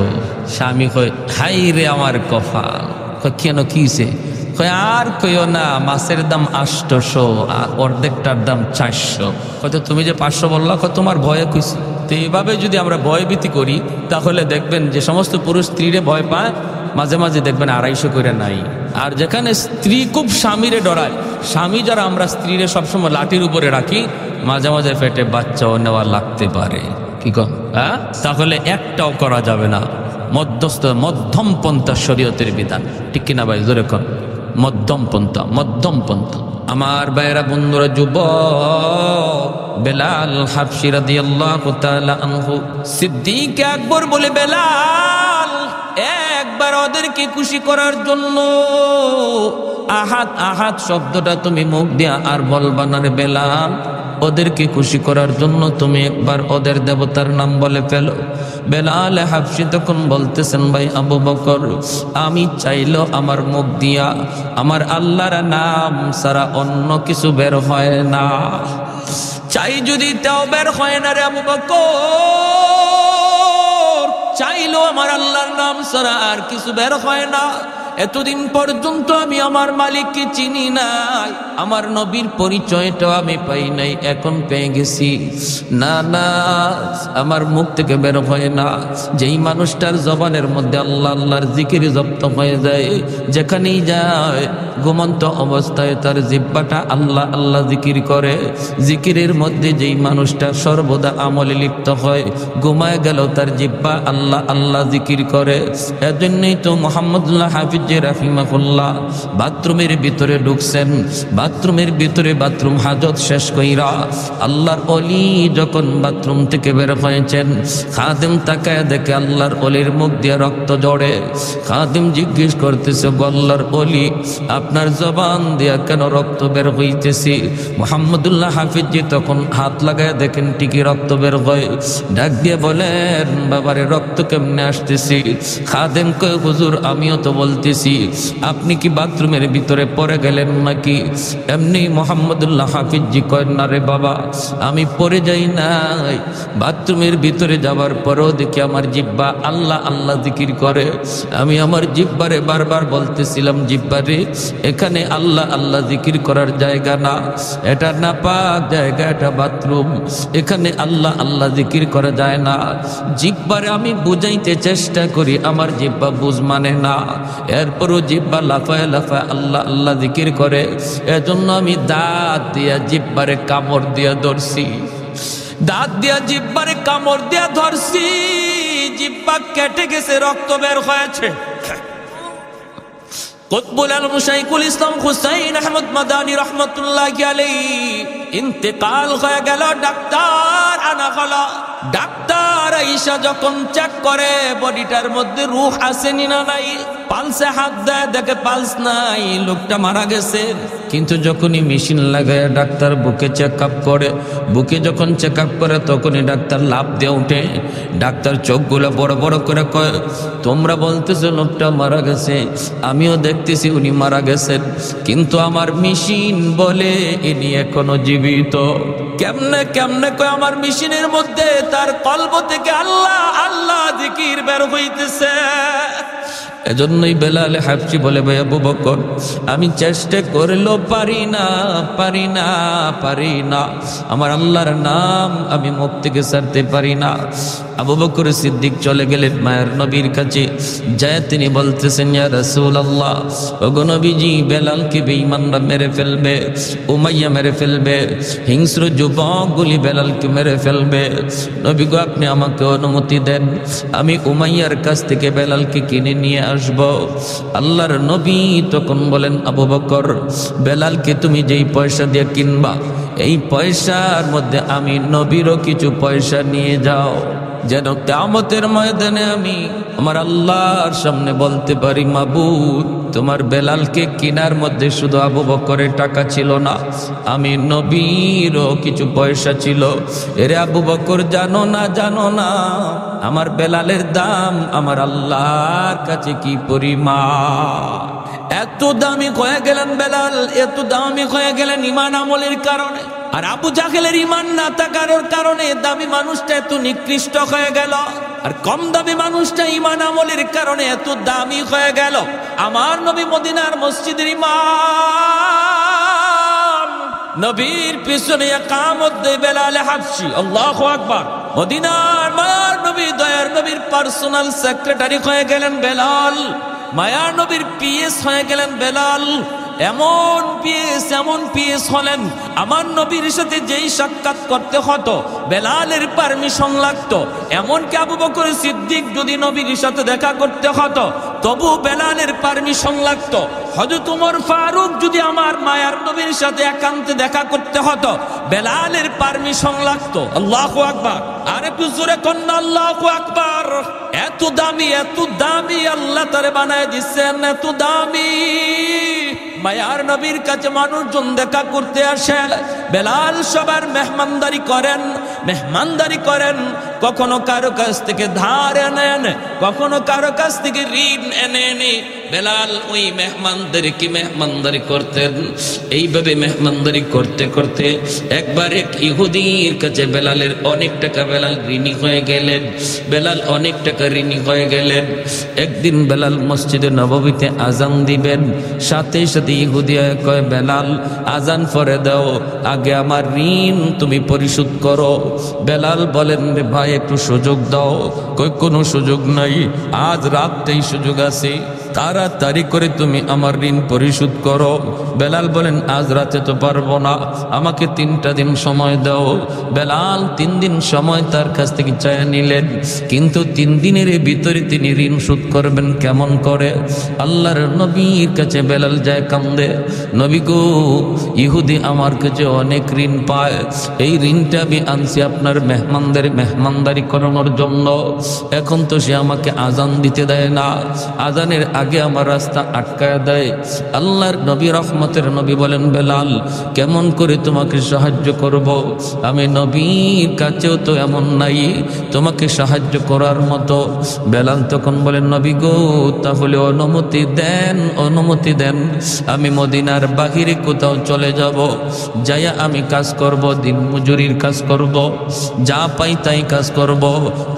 স্বামী কয় হাই রে আমার কপাল। কয় কেন, কিছে? কয় আর কইও না, মাছের দাম 800 আর অর্ধেকটার দাম 400। কত তুমি যে 500 বললা, কত তোমার ভয়ে কইছি। তো এইভাবে যদি আমরা ভয়ভীতি করি, তাহলে দেখবেন যে সমস্ত পুরুষ স্ত্রীরে ভয় পায়, মাঝে মাঝে দেখবেন 250 করে নাই। আর যেখানে স্ত্রী খুব স্বামীরে ডরায়, স্বামী যারা আমরা স্ত্রীরে সবসময় লাঠির উপরে রাখি, মাঝে মাঝে পেটে বাচ্চাও নেওয়া লাগতে পারে। কি কম? হ্যাঁ, তাহলে একটাও করা যাবে না। মধ্যম পন্থা শরীয়তের বিধান, ঠিক কিনা ভাই? জোরে কর, মধ্যম পন্থা। আমার ভাইয়েরা, বন্ধুরা, যুবক বেলাল হাবশী রাদিয়াল্লাহু তাআলা আনহু, সিদ্দিক আকবর বলে বেলাল একবার ওদেরকে খুশি করার জন্য আহাদ শব্দটা তুমি মুখ দিয়া আর বলবা না রে বেলাল। ওদেরকে খুশি করার জন্য তুমি একবার ওদের দেবতার নাম বলে ফেলো। বেলাল হাবশী তখন বলতেছেন, ভাই আবু বকর, আমি চাইলো আমার মুখ দিয়া আমার আল্লাহর নাম ছাড়া অন্য কিছু বের হয় না। চাই যদি তাও বের হয় না রে আবু বকর, চাইলো আমার আল্লাহর নাম ছাড়া আর কিছু বের হয় না। এতদিন পর্যন্ত আমি আমার মালিককে চিনি নাই, আমার নবীর পরিচয়টা আমি পাই নাই, এখন পেয়ে গেছি। না না, আমার মুখ থেকে বের হয় না। যেই মানুষটার জবানের মধ্যে আল্লাহ আল্লাহর জিকির জপ্ত হয়ে যায়, যেখানেই যায় ঘুমন্ত অবস্থায় তার জিহ্বাটা আল্লাহ আল্লাহ জিকির করে। জিকিরের মধ্যে যেই মানুষটা সর্বদা আমলে লিপ্ত হয়, ঘুমায় গেল তার জিহ্বা আল্লাহ আল্লাহ জিকির করে। এজন্যই তো মুহাম্মদুল্লাহ হাফিজ রাহিমাহুল্লাহ বাথরুমের ভিতরে ঢুকছেন, বাথরুমের ভিতরে বাথরুম হাজত শেষ কইরা আল্লাহর ওলি যখন বাথরুম থেকে বের হয়েছেন, খাদেম তাকায় দেখে আল্লাহর ওলির মুখ দিয়ে রক্ত ঝরে। খাদেম জিজ্ঞেস করতেছে, আল্লাহর ওলি, আপনার জবান দিয়া কেন রক্ত বের হইতেছে? মুহাম্মদুল্লাহ হাফিজ তখন হাত লাগায় দেখেন ঠিকই রক্ত বের হয়। ডাক দিয়ে বলেন, বাবারে রক্ত কেমনে আসতেছি? খাদেম কয়, হুজুর আমিও তো বলতেছি, আপনি কি বাথরুমের ভিতরে পড়ে গেলেন নাকি? এমনি মুহাম্মদুল্লাহ হাফিজ কয়, না রে বাবা, আমি পড়ে যাই নাই। বাথরুমের ভিতরে যাওয়ার পরেও দেখি আমার জিহ্বা আল্লাহ আল্লাহ জিকির করে। আমি আমার জিহ্বারে বারবার বলতেছিলাম, জিহ্বারে এখানে আল্লাহ আল্লাহ জিকির করার জায়গা না, এটা নাপাক জায়গা, এটা বাথরুম, এখানে আল্লাহ আল্লাহ জিকির করা যায় না। জিহ্বারে আমি বুঝাইতে চেষ্টা করি, আমার জিহ্বা বুঝ মানে না। এরপরও জিহ্বা লাফায় লাফায় আল্লাহ আল্লাহ জিকির করে। এজন্য আমি দাঁত দিয়া জিহ্বারে কামড় দিয়া ধরছি, দাঁত দিয়া জিহ্বারে কামড় দিয়া ধরছি। জিহ্বা কেটে গেছে, রক্ত বের হয়েছে। কুতবুল আলম শাইখুল ইসলাম হুসাইন আহমদ মাদানী রহমতুল্লাহি আলাইহি ইন্তেকাল হয়ে গেল। ডাক্তার আনা হলো। ডাক্তার আইসা যখন চেক করে বডিটার মধ্যে রূহ আসেনি না নাই, পালসে হাত দেয়, দেখে পালস নাই, লোকটা মারা গেছে। কিন্তু যখনই মেশিন লাগায় ডাক্তার বুকে চেক আপ করে, বুকে যখন চেক আপ করে তখনই ডাক্তার লাফ দিয়ে উঠে। ডাক্তার চোখগুলো বড় বড় করে কয়, তোমরা বলতেছো লোকটা মারা গেছে, আমিও দেখতেছি উনি মারা গেছেন, কিন্তু আমার মেশিন বলে ইনি এখনো জীবিত। কেমনে কেমনে কয়, আমার মেশিনের মধ্যে তার কলব থেকে আল্লাহ আল্লাহ জিকির বের হইতেছে। এজন্যই বেলাল হাবশী বলে, ভাই আবু বকর, আমি চেষ্টা করলেও পারি না, পারি না, পারি না, আমার আল্লাহর নাম আমি মুখ থেকে ছাড়তে পারি না। আবু বকর সিদ্দিক চলে গেলেন মায়ের নবীর কাছে, যায় তিনি বলতেছেন, ইয়া রাসূলুল্লাহ, ওগো নবীজি, বেলালকে বেঈমানরা মেরে ফেলবে, উমাইয়া মেরে ফেলবে, হিংস্র যুবকগুলি বেলালকে মেরে ফেলবে। নবী গো, আপনি আমাকে অনুমতি দেন, আমি উমাইয়ার কাছ থেকে বেলালকে কিনে নিয়ে আসব। আল্লাহর নবী তখন বলেন, আবু বকর, বেলালকে তুমি যেই পয়সা দিয়ে কিনবা, এই পয়সার মধ্যে আমি নবীরও কিছু পয়সা নিয়ে যাও, যেন কিয়ামতের ময়দানে আমি আমার আল্লাহর সামনে বলতে পারি, মাবুদ, তোমার বেলালকে কিনার মধ্যে শুধু আবু বকরের টাকা ছিল না, আমি নবীরও কিছু পয়সা ছিল। এরে আবু বকর, জানো না, জানো না আমার বেলালের দাম আমার আল্লাহর কাছে কি পরিমাণ। এত দামি হয়ে গেলেন বেলাল, এত দামি হয়ে গেলেন ঈমান আমলের কারণে। আর আবু জাহেলের ঈমান না থাকার কারণে দামি মানুষটা এত নিকৃষ্ট হয়ে গেল, আর কম দামি মানুষটা ঈমান আমলের কারণে এত দামি হয়ে গেল। আমার নবী মদিনার মসজিদের ইমাম, নবীর পিছনে ইকামত দেয় বেলাল হাবশী, আল্লাহু আকবার। মদিনার মায়ার নবী, দয়ার নবীর পার্সোনাল সেক্রেটারি হয়ে গেলেন বেলাল, মায়ার নবীর পিএস হয়ে গেলেন বেলাল। এমন পিএস হলেন, আমার নবীর সাথে যেই সাক্ষাৎ করতে হতো বেলালের পারমিশন লাগতো। এমনকি আবু বকর সিদ্দিক যদি নবীর সাথে দেখা করতে হতো তবু বেলালের পারমিশন লাগতো। হযরত ওমর ফারুক যদি আমার মায়ার নবীর সাথে একান্তে দেখা করতে হতো বেলালের পারমিশন লাগতো। আল্লাহু আকবার, আর একটু জোরে কন্যা আল্লাহু আকবার। এত দামি, এত দামি আল্লাহ তারে বানায় দিচ্ছেন, এত দামি। মায়ার নবীর কাছে মানুষজন দেখা করতে আসে, বেলাল সবার মেহমানদারি করেন, কখনো কারো কাছ থেকে ধার এনে, কখনো কারো কাছ থেকে ঋণ এনে বেলাল ওই মেহমানদারি করতেন। এইভাবে মেহমানদারি করতে করতে একবার এক ইহুদির কাছে বেলালের অনেক টাকা, বেলাল ঋণী হয়ে গেলেন। একদিন বেলাল মসজিদে নববীতে আজান দিবেন, সাথে সাথে ইহুদি কয়, বেলাল আজান পরে দাও, আগে আমার ঋণ তুমি পরিশোধ করো। বেলাল বলেন, রে ভাই একটু সুযোগ দাও। কই কোনো সুযোগ নাই, আজ রাতটাই সুযোগ আছে, তাড়াতাড়ি করে তুমি আমার ঋণ পরিশোধ করো। বেলাল বলেন, আজ রাতে তো পারবো না, আমাকে 3টা দিন সময় দাও। বেলাল 3 দিন সময় তার কাছ থেকে চাইয়া নিলেন, কিন্তু 3 দিনের ভিতরে তিনি ঋণ শোধ করবেন কেমন করে? আল্লাহর নবীর কাছে বেলাল যায় কান্দে, নবী গো, ইহুদি আমার কাছে অনেক ঋণ পায়, এই ঋণটা আমি আনছি আপনার মেহমানদারি করানোর জন্য। এখন তো সে আমাকে আজান দিতে দেয় না, আজানের আগে আমার রাস্তা আটকায় দেয়। আল্লাহর নবী, রহমতের নবী বলেন, বেলাল কেমন করে তোমাকে সাহায্য করব? আমি নবীর কাছেও তো এমন নাই তোমাকে সাহায্য করার মতো। বেলাল তখন বলেন, নবী গো, তাহলে অনুমতি দেন, আমি মদিনার বাহিরে কোথাও চলে যাব, যাইয়া আমি কাজ করব, দিন মজুরির কাজ করব, যা পাই তাই কাজ করব,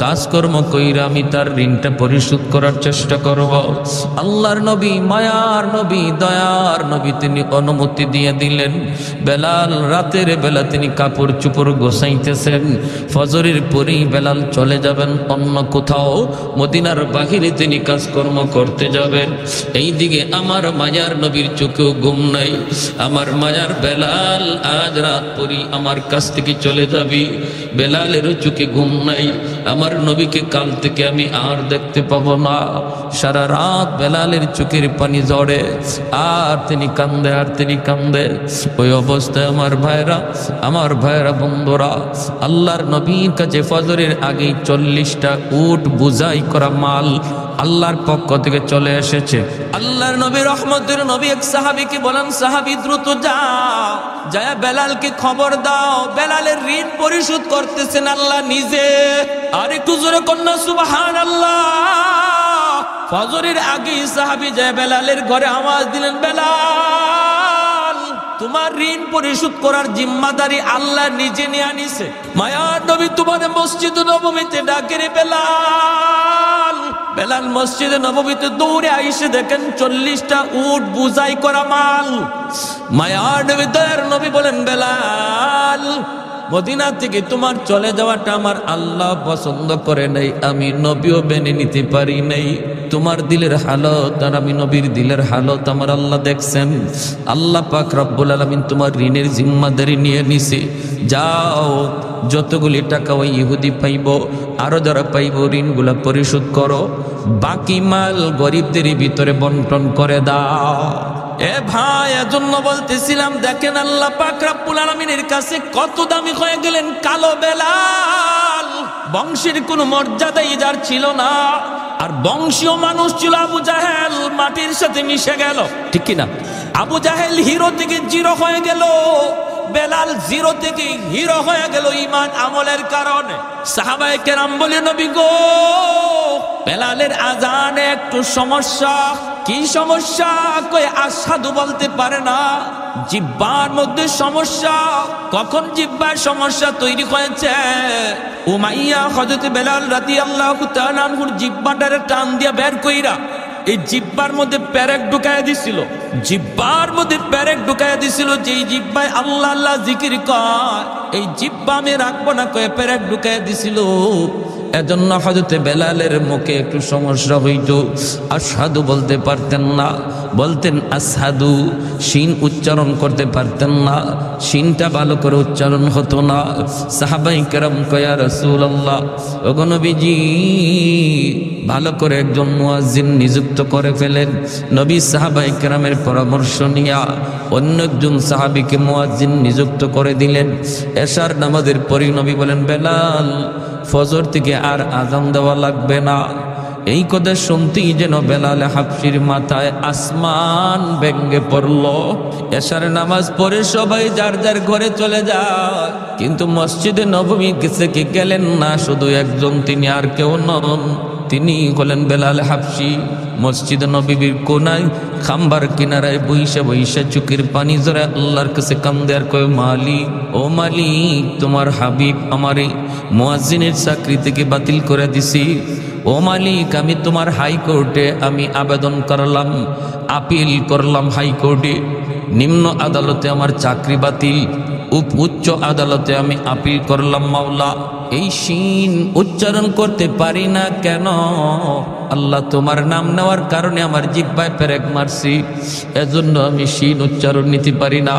কাজকর্ম কইরা আমি তার ঋণটা পরিশোধ করার চেষ্টা করব। আল্লাহর নবী, মায়ার নবী, দয়ার নবী তিনি অনুমতি দিয়ে দিলেন। বেলাল রাতের বেলা তিনি কাপড় চোপড় গোছাইতেছেন, ফজরের পরেই বেলাল চলে যাবেন অন্য কোথাও, মদিনার বাহিরে তিনি কাজকর্ম করতে যাবেন। এইদিকে আমার মায়ার নবীর চোখেও ঘুম নাই, আমার মায়ার বেলাল আজ রাত পরই আমার কাছ থেকে চলে যাবি। বেলালেরও চোখে ঘুম নাই, আমার নবীকে কাল থেকে আমি আর দেখতে পাবো না। সারা রাত বেলালের চোখের পানি ঝরে, আর তিনি কান্দে। ওই অবস্থায় আমার ভাইরা বন্ধুরা, আল্লাহর নবীর কাছে ফজরের আগেই 40টা উট বুঝাই করা মাল আল্লাহর পক্ষ থেকে চলে এসেছে। আল্লাহর নবী, রহমতের নবী এক সাহাবীকে বলেন, সাহাবী দ্রুত যাও, যায় বেলালকে খবর দাও, বেলালের ঋণ পরিশোধ করতেছেন আল্লাহ নিজে। আর একটু জোরে কন্যা সুবহানাল্লাহ। ফজরের আগে সাহাবী যায় বেলালের ঘরে আওয়াজ দিলেন, বেলাল তোমার ঋণ পরিশোধ করার জিম্মাদারি আল্লাহ নিজে নিয়ে আনিছে। মায়ার নবী তোমার মসজিদ নববীতে ডাকে রে বেলাল। বেলাল মসজিদে নববীতে দৌড়ে আইসে দেখেন 40টা উট বুঝাই করা মাল। মায়ার নবী দয়ার নবী বলেন, বেলাল মদিনা থেকে তোমার চলে যাওয়াটা আমার আল্লাহ পছন্দ করে নাই, আমি নবীও মেনে নিতে পারি নাই। তোমার দিলের হালত আর আমি নবীর দিলের হালত আমার আল্লাহ দেখছেন। আল্লাহ পাক রব্বুল আলামিন তোমার ঋণের জিম্মাদারি নিয়ে নিছে। যাও, যতগুলি টাকা ওই ইহুদি পাইব, আরো যারা পাইব ঋণগুলা পরিশোধ করো, বাকি মাল গরিবদের ভিতরে বন্টন করে দাও। এ ভাই, এজন্য বলতেছিলাম, দেখেন আল্লাহ পাক রব্বুল আলামিনের কাছে কত দামি হয়ে গেলেন কালো বেলাল। বংশের কোনো মর্যাদাই যার ছিল না, আর বংশীয় মানুষ ছিল আবু জাহেল, মাটির সাথে মিশে গেল, ঠিক কিনা? আবু জাহেল হিরো থেকে জিরো হয়ে গেল, বেলাল জিরো থেকে হিরো হয়ে গেল ঈমান আমলের কারণে। সাহাবায়ে কেরাম বলে, নবী গো, বেলালের আজানে একটু সমস্যা। কি সমস্যা? কই আশহাদু বলতে পারে না, জিহ্বার মধ্যে সমস্যা। কখন জিহ্বার সমস্যা তৈরি হয়েছে? উমাইয়া হযরত বেলাল রাদিয়াল্লাহু তাআলা আনহুর জিহ্বাটারে টান দিয়া বের কইরা এই জিহ্বার মধ্যে পেরেক ঢুকায়া দিছিল। জিহ্বার মধ্যে পেরেক ঢুকায়া দিছিল, যেই জিহ্বায় আল্লাহ আল্লাহ জিকির কয়, এই জিহ্বা আমি রাখবো না কয়ে পেরেক ঢুকায়া দিছিল। এজন্য হযরত বেলালের মুখে একটু সমস্যা হইত, আশহাদু বলতে পারতেন না, বলতেন আসহাদু। শিন উচ্চারণ করতে পারতেন না, শিনটা ভালো করে উচ্চারণ হতো না। সাহাবায়ে কেরাম কয়, ইয়া রাসূলুল্লাহ, ওগো নবীজি, ভালো করে একজন মুয়াজ্জিন নিযুক্ত করে ফেলেন। নবী সাহাবায়ে কেরামের পরামর্শ নিয়া অন্য একজন সাহাবীকে মুয়াজ্জিন নিযুক্ত করে দিলেন। এশার নামাজের পরই নবী বলেন, বেলাল, ফজর থেকে আর আযান দেওয়া লাগবে না। এই কথা শুনতেই যেন বেলাল হাবশির মাথায় আসমান ভেঙে পড়ল। এশার নামাজ পড়ে সবাই যার যার ঘরে চলে যায়, কিন্তু মসজিদে নববী থেকে গেলেন না শুধু একজন, তিনি আর কেউ নন, তিনি হলেন বেলাল হাবশি। মসজিদ নববীর কোনায় খাম্বার কিনারায় বইসা বইসা চোখের পানি জড়ে আল্লাহর কাছে কান্দে আর কয়, মালিক, ও মালিক, তোমার হাবিব আমারে মুয়াজ্জিনের চাকরি থেকে বাতিল করে দিছি। ও মালিক, আমি তোমার হাইকোর্টে আমি আবেদন করলাম, আপিল করলাম হাইকোর্টে, নিম্ন আদালতে আমার চাকরি বাতিল, উচ্চ আদালতে আমি আপিল করলাম। মাওলা, এই শিন উচ্চারণ করতে পারি না কেন? আল্লাহ, তোমার নাম নেওয়ার কারণে আমার জিহ্বায় পেরেক মারছি, এজন্য আমি শিন উচ্চারণ নিতে পারি না।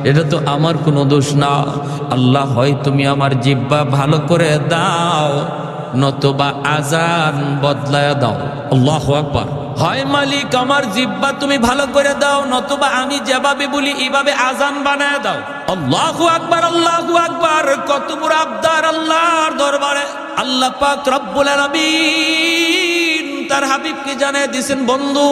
এটা তো আমার কোনো দোষ না। আল্লাহ, হয় তুমি আমার জিহ্বা ভালো করে দাও, নতুবা আজান বদলায় দাও। আল্লাহু আকবার। হয় মালিক, আমার জিহ্বা তুমি ভালো করে দাও, নতুবা আমি যেভাবে বলি এইভাবে আজান বানায় দাও। আল্লাহু আকবার, আল্লাহু আকবার। কত বড় আবদার আল্লাহর দরবারে। আল্লাহ পাক রব্বুল আলামিন তার হাবিবকে জানিয়ে দিয়েছেন, বন্ধু,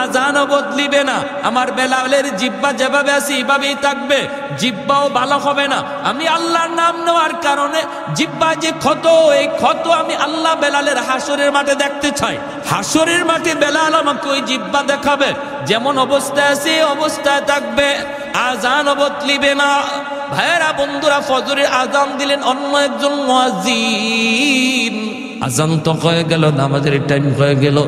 আজানও বদলিবে না, আমার বেলালের জিহ্বা যেভাবে আছে এইভাবেই থাকবে, জিহ্বাও ভালো হবে না। আমি আল্লাহর নাম নেওয়ার কারণে জিহ্বা যে ক্ষত, এই ক্ষত আমি আল্লাহ বেলালের হাসরের মাঠে দেখতে চাই। হাসরের মাঠে বেলাল আমাকে ওই জিহ্বা দেখাবে, যেমন অবস্থায় আছে অবস্থায় থাকবে, আজানও বদলিবে না। ভাইরা বন্ধুরা, ফজরের আজান দিলেন অন্য একজন মুয়াজ্জিন। আজান তো হয়ে গেল, নামাজের টাইম হয়ে গেল।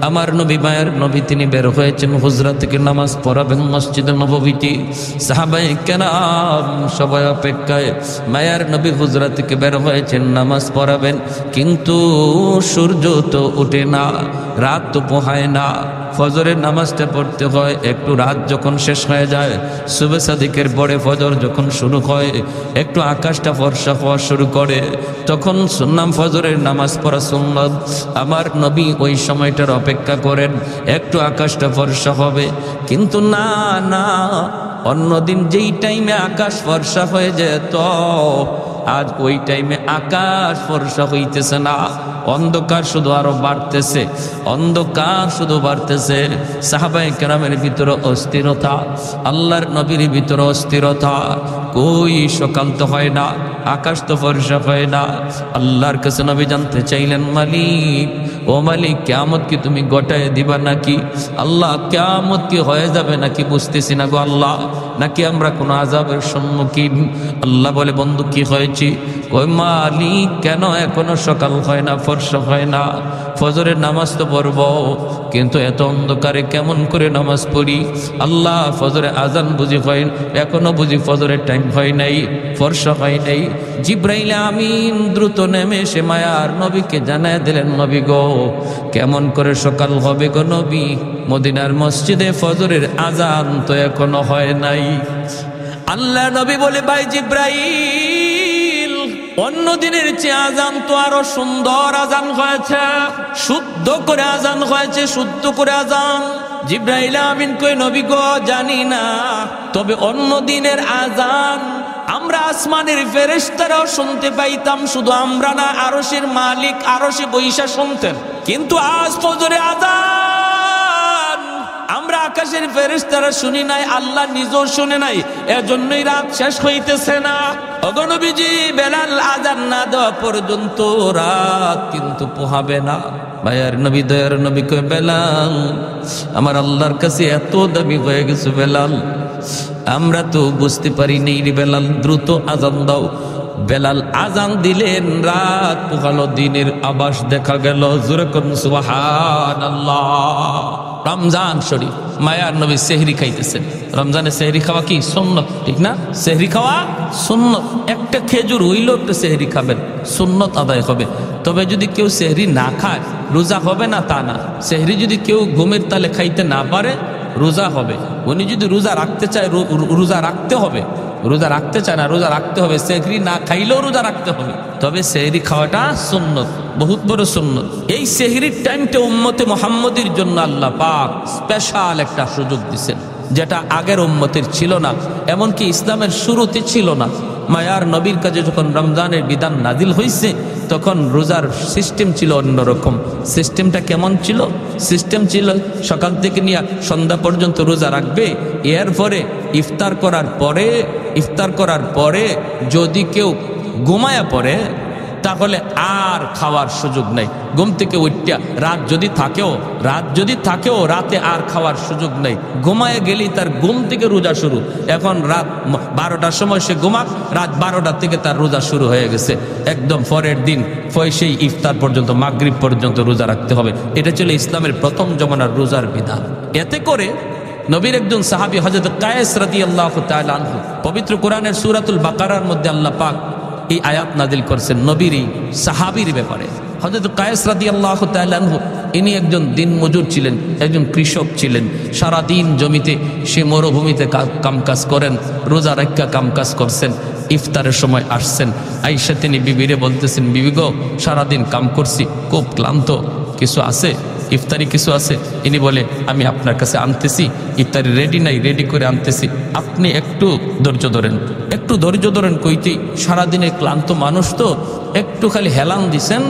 আমার নবী, মায়ের নবী, তিনি বের হয়েছেন হুজরা থেকে নামাজ পড়াবেন মসজিদে নববীতে। সাহাবায়ে কেরাম সবাই অপেক্ষায়, মায়ের নবী হুজরা থেকে বের হয়েছেন নামাজ পড়াবেন, কিন্তু সূর্য তো ওঠে না, রাত তো পোহায় না। ফজরের নামাজটা পড়তে হয়, একটু রাত যখন শেষ হয়ে যায়, সুবহ সাদিকের পরে ফজর যখন শুরু হয়, একটু আকাশটা ফর্সা হওয়া শুরু করে, তখন সুন্নাত ফজরের নামাজ পড়া সুন্নাত। আমার নবী ওই সময়টার অপেক্ষা করেন, একটু আকাশটা ফর্সা হবে। কিন্তু না না, অন্যদিন যেই টাইমে আকাশ ফর্সা হয়ে যেত, আজ ওই টাইমে আকাশ ফর্সা হইতেছে না, অন্ধকার শুধু আরো বাড়তেছে, অন্ধকার শুধু বাড়তেছে। সাহাবায়ে কেরামের ভিতরে অস্থিরতা, আল্লাহর নবীর ভিতরে অস্থিরতা। কই সকাল তো হয় না, আকাশ তো ফর্সা হয় না। আল্লাহর কাছে নবী জানতে চাইলেন, মালিক ও মালিক, কিয়ামত কি তুমি গোটায় দিবা নাকি? আল্লাহ, কিয়ামত কি হয়ে যাবে নাকি বুঝতেছি না গো আল্লাহ, নাকি আমরা কোনো আযাবের সম্মুখীন? আল্লাহ বলে, বন্ধু কি হয়েছে? কই মালিক, কেন এখনো সকাল হয় না, ফর্সা হয় না? ফজরের নামাজ তো পড়ব, কিন্তু এত অন্ধকারে কেমন করে নামাজ পড়ি? আল্লাহ, ফজরে আজান বুঝি হয়, এখনো বুঝি ফজরের টাইম হয় নাই, ফর্সা হয় নাই। জিব্রাইল আমিন দ্রুত নেমে এসে মায়ার নবীকে জানায় দিলেন, নবী গো, কেমন করে সকাল হবে গো নবী? মদিনার মসজিদে ফজরের আজান তো এখনো হয় নাই। আল্লাহ নবী বলে, ভাই জিব্রাইল, অন্য দিনের চেয়ে আজান তো আরো সুন্দর আজান হয়েছে, শুদ্ধ করে আজান হয়েছে, শুদ্ধ করে আজান। জিব্রাইল আমিন কই, নবী গো, জানি না, তবে অন্য দিনের আজান আমরা আসমানের ফেরেশতারাও শুনতে পাইতাম, শুধু আমরা না, আরশের মালিক আরশে বৈশা শুনতেন। কিন্তু আজ ফজরে আজান আমরা আকাশের ফেরেশতারা শুনি নাই, আল্লাহ নিজেও শুনে নাই, এজন্যই রাত শেষ হইতেছে না। ওগো নবীজি, বেলাল আজান না দেওয়া পর্যন্ত রাত কিন্তু পোহাবে না। ভাইয়ার নবী, দয়ার নবী কয়, বেলাল, আমার আল্লাহর কাছে এত দাবি হয়ে গেছে বেলাল, আমরা তো বুঝতে পারি নেই রে বেলাল, দ্রুত আজান দাও। বেলাল আজান দিলেন, রাত পোহালো, দিনের আভাস দেখা গেল। জোরে করুন সুবহানাল্লাহ। রমজান শরীফ, মায়ার নবী সেহরি খাইতেছেন। রমজানে সেহরি খাওয়া কি সুন্নত, ঠিক না? সেহরি খাওয়া সুন্নত। একটা খেজুর হইলেও একটা সেহরি খাবেন, সুন্নত আদায় হবে। তবে যদি কেউ সেহরি না খায়, রোজা হবে না তা না। সেহরি যদি কেউ ঘুমের তালে খাইতে না পারে, রোজা হবে। উনি যদি রোজা রাখতে চায়, রোজা রাখতে হবে। রোজা রাখতে চায় না, রোজা রাখতে হবে। সেহরি না খাইলেও রোজা রাখতে হবে, তবে সেহরি খাওয়াটা সুন্নত, বহুত বড় সুন্নত। এই সেহরির টাইমটা উম্মতে মুহাম্মদীর জন্য আল্লাহ পাক স্পেশাল একটা সুযোগ দিয়েছেন, যেটা আগের উম্মতের ছিল না, এমনকি ইসলামের শুরুতে ছিল না। মায়ার নবীর কাছে যখন রমজানের বিধান নাজিল হয়েছে, তখন রোজার সিস্টেম ছিল অন্যরকম। সিস্টেমটা কেমন ছিল? সিস্টেম ছিল সকাল থেকে নিয়ে সন্ধ্যা পর্যন্ত রোজা রাখবে, এরপরে ইফতার করার পরে যদি কেউ ঘুমায়া পড়ে, তাহলে আর খাওয়ার সুযোগ নাই। ঘুম থেকে উঠতে রাত যদি থাকেও রাতে আর খাওয়ার সুযোগ নাই। ঘুমায় গেলেই তার ঘুম থেকে রোজা শুরু। এখন রাত 12টার সময় সে ঘুমাক, রাত 12টা থেকে তার রোজা শুরু হয়ে গেছে। একদম পরের দিন সেই ইফতার পর্যন্ত, মাগরিব পর্যন্ত রোজা রাখতে হবে। এটা ছিল ইসলামের প্রথম জমানার রোজার বিধান। এতে করে নবীর একজন সাহাবী হযরত কায়েস রাদিয়াল্লাহু তাআলা আনহু, পবিত্র কোরআনের সূরাতুল বাকারার মধ্যে আল্লাহ পাক এই আয়াত নাজিল করছেন নবীর সাহাবীর ব্যাপারে। হযরত কায়েস রাদিয়াল্লাহু তাআলা আনহু, ইনি একজন দিনমজুর ছিলেন, একজন কৃষক ছিলেন। সারা দিন জমিতে, সে মরুভূমিতে কামকাজ করেন, রোজা রাখা কামকাজ করছেন। ইফতারের সময় আসছেন, আয়েশা তিনি বিবিরে বলতেছেন, বিবি গো, সারাদিন কাম করছি, খুব ক্লান্ত, কিছু আছে ইফতারি, কিছু আছে? ইনি বলে, আমি আপনার কাছে আনতেছি, ইফতারি রেডি নাই, রেডি করে আনতেছি, আপনি একটু ধৈর্য ধরেন। কইতেই সারাদিনে ক্লান্ত মানুষ তো, একটু খালি হেলান দিছেন,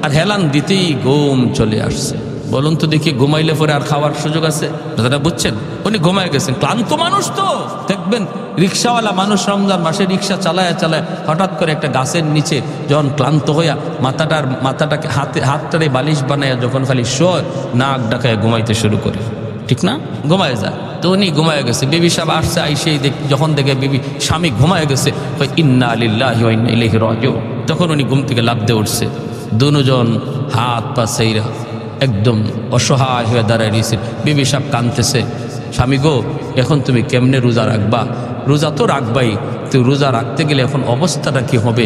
আর হেলান দিতেই ঘুম চলে আসছে। বলুন তো দেখি, ঘুমাইলে পরে আর খাওয়ার সুযোগ আছে? দাদা বুঝছেন, উনি ঘুমায় গেছেন, ক্লান্ত মানুষ তো। দেখবেন রিক্সাওয়ালা মানুষ রমজান মাসে রিক্সা চালায় হঠাৎ করে একটা গাছের নিচে যখন ক্লান্ত হইয়া মাথাটাকে হাতটারে বালিশ বানাইয়া যখন খালি শোয়, নাক ডাকায় ঘুমাইতে শুরু করে, ঠিক না? ঘুমায় যায়। তো উনি ঘুমায় গেছে। বিবি সাহেব আসছে, আইসেই যখন দেখে বিবি স্বামী ঘুমায় গেছে, ইন্না লিল্লাহি ওয়া ইন্না ইলাইহি রাজিউন, তখন উনি ঘুম থেকে লাফ দিয়ে উঠছে। দুজন হাত পা সেইরা একদম অসহায় হয়ে দাঁড়ায় রয়েছে। বিবি সাহেব কাঁদতেছে, স্বামী গো, এখন তুমি কেমনে রোজা রাখবা? রোজা তো রাখবাই, তো রোজা রাখতে গেলে এখন অবস্থাটা কি হবে?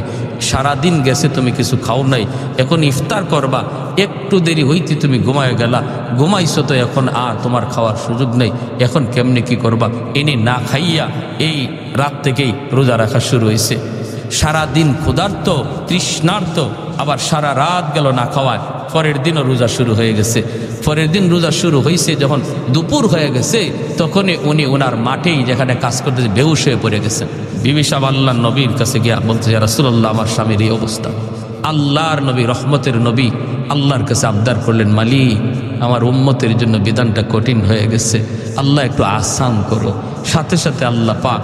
সারাদিন গেছে, তুমি কিছু খাও নাই, এখন ইফতার করবা, একটু দেরি হইতে তুমি ঘুমায় গেলা, ঘুমাইছো তো, এখন আর তোমার খাওয়ার সুযোগ নেই, এখন কেমনে কি করবা? এনে না খাইয়া এই রাত থেকেই রোজা রাখা শুরু হয়েছে। সারাদিন ক্ষুধার্ত, তৃষ্ণার্ত, আবার সারা রাত গেল না খাওয়ায়, পরের দিনও রোজা শুরু হয়ে গেছে। পরের দিন রোজা শুরু হয়েছে, যখন দুপুর হয়ে গেছে তখনই উনি ওনার মাঠেই যেখানে কাজ করতে বেহুশ হয়ে পড়ে গেছেন। বিবি সাহেব আল্লাহর নবীর কাছে গিয়ে বলতে, ইয়া রাসূলুল্লাহ, আমার স্বামীর এই অবস্থা। আল্লাহর নবী, রহমতের নবী আল্লাহর কাছে আবদার করলেন, মালিক, আমার উম্মতের জন্য বিধানটা কঠিন হয়ে গেছে, আল্লাহ একটু আসান করো। সাথে সাথে আল্লাহ পাক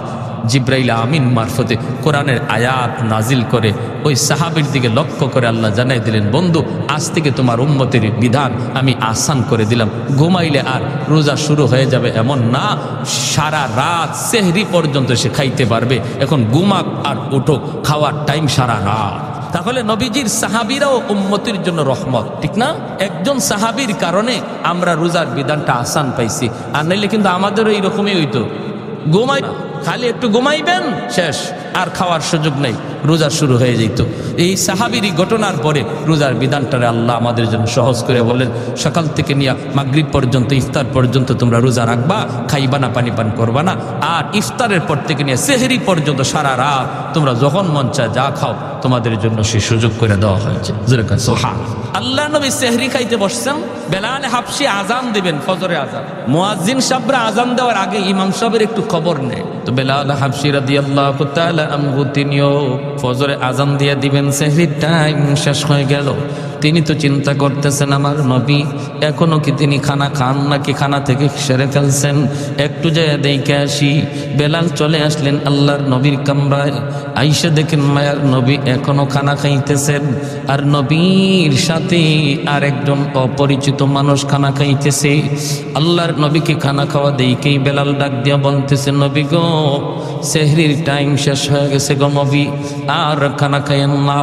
জিব্রাইল আমিন মারফতে কোরআনের আয়াত নাজিল করে ওই সাহাবীর দিকে লক্ষ্য করে আল্লাহ জানাই দিলেন, বন্ধু, আজ থেকে তোমার উম্মতের বিধান আমি আসান করে দিলাম। ঘুমাইলে আর রোজা শুরু হয়ে যাবে এমন না, সারা রাত সেহরি পর্যন্ত সে খাইতে পারবে। এখন ঘুমাক আর উঠো, খাওয়ার টাইম সারা রাত। তাহলে নবীজির সাহাবীরাও উম্মতির জন্য রহমত, ঠিক না? একজন সাহাবীর কারণে আমরা রোজার বিধানটা আসান পাইছি, আর নাইলে কিন্তু আমাদেরও এইরকমই হইতো। ঘুমাই, খালি একটু ঘুমাইবেন, শেষ, আর খাওয়ার সুযোগ নেই, রোজা শুরু হয়ে যেত। এই সাহাবীর ঘটনার পরে রোজার বিধানটারে আল্লাহ আমাদের জন্য সহজ করে বলেন, সকাল থেকে নিয়ে মাগরিব পর্যন্ত, ইফতার পর্যন্ত তোমরা রোজা রাখবা, খাইবা না, পানি পান করবা না। আর ইফতারের পর থেকে নিয়ে সেহরি পর্যন্ত সারা রাত তোমরা যখন মন চায় যা খাও, তোমাদের জন্য সে সুযোগ করে দেওয়া হয়েছে। আল্লাহ নবী সেহরি খাইতে বসছেন, বেলাল হাবশি আজান দিবেন, ফজরে আজান। মুয়াজ্জিন সাহেবরা আজান দেওয়ার আগে ইমাম সাহেবের একটু খবর নেই। তো বেলাল হাবশি রাদিয়াল্লাহু তাআলা আনহু তিনিও ফজরে আজান দিয়ে দিবেন, সেহরির টাইম শেষ হয়ে গেল। তিনি তো চিন্তা করতেছেন, আমার নবী এখনো কি তিনি খানা খান নাকি খানা থেকে সেরে ফেলছেন, একটু যায় দেখে আসি। বেলাল চলে আসলেন আল্লাহর নবীর কামরায়, আইসা দেখেন মায়ার নবী এখনো খানা খাইতেছেন, আর নবীর সাথে আর একজন অপরিচিত মানুষ খানা খাইতেছে। আল্লাহর নবীকে খানা খাওয়া দেখেই বেলাল ডাক দিয়া বলতেছে, নবী গো, সেহরির টাইম শেষ হয়ে গেছে গো নবী, আর খানা খাইয়েন না।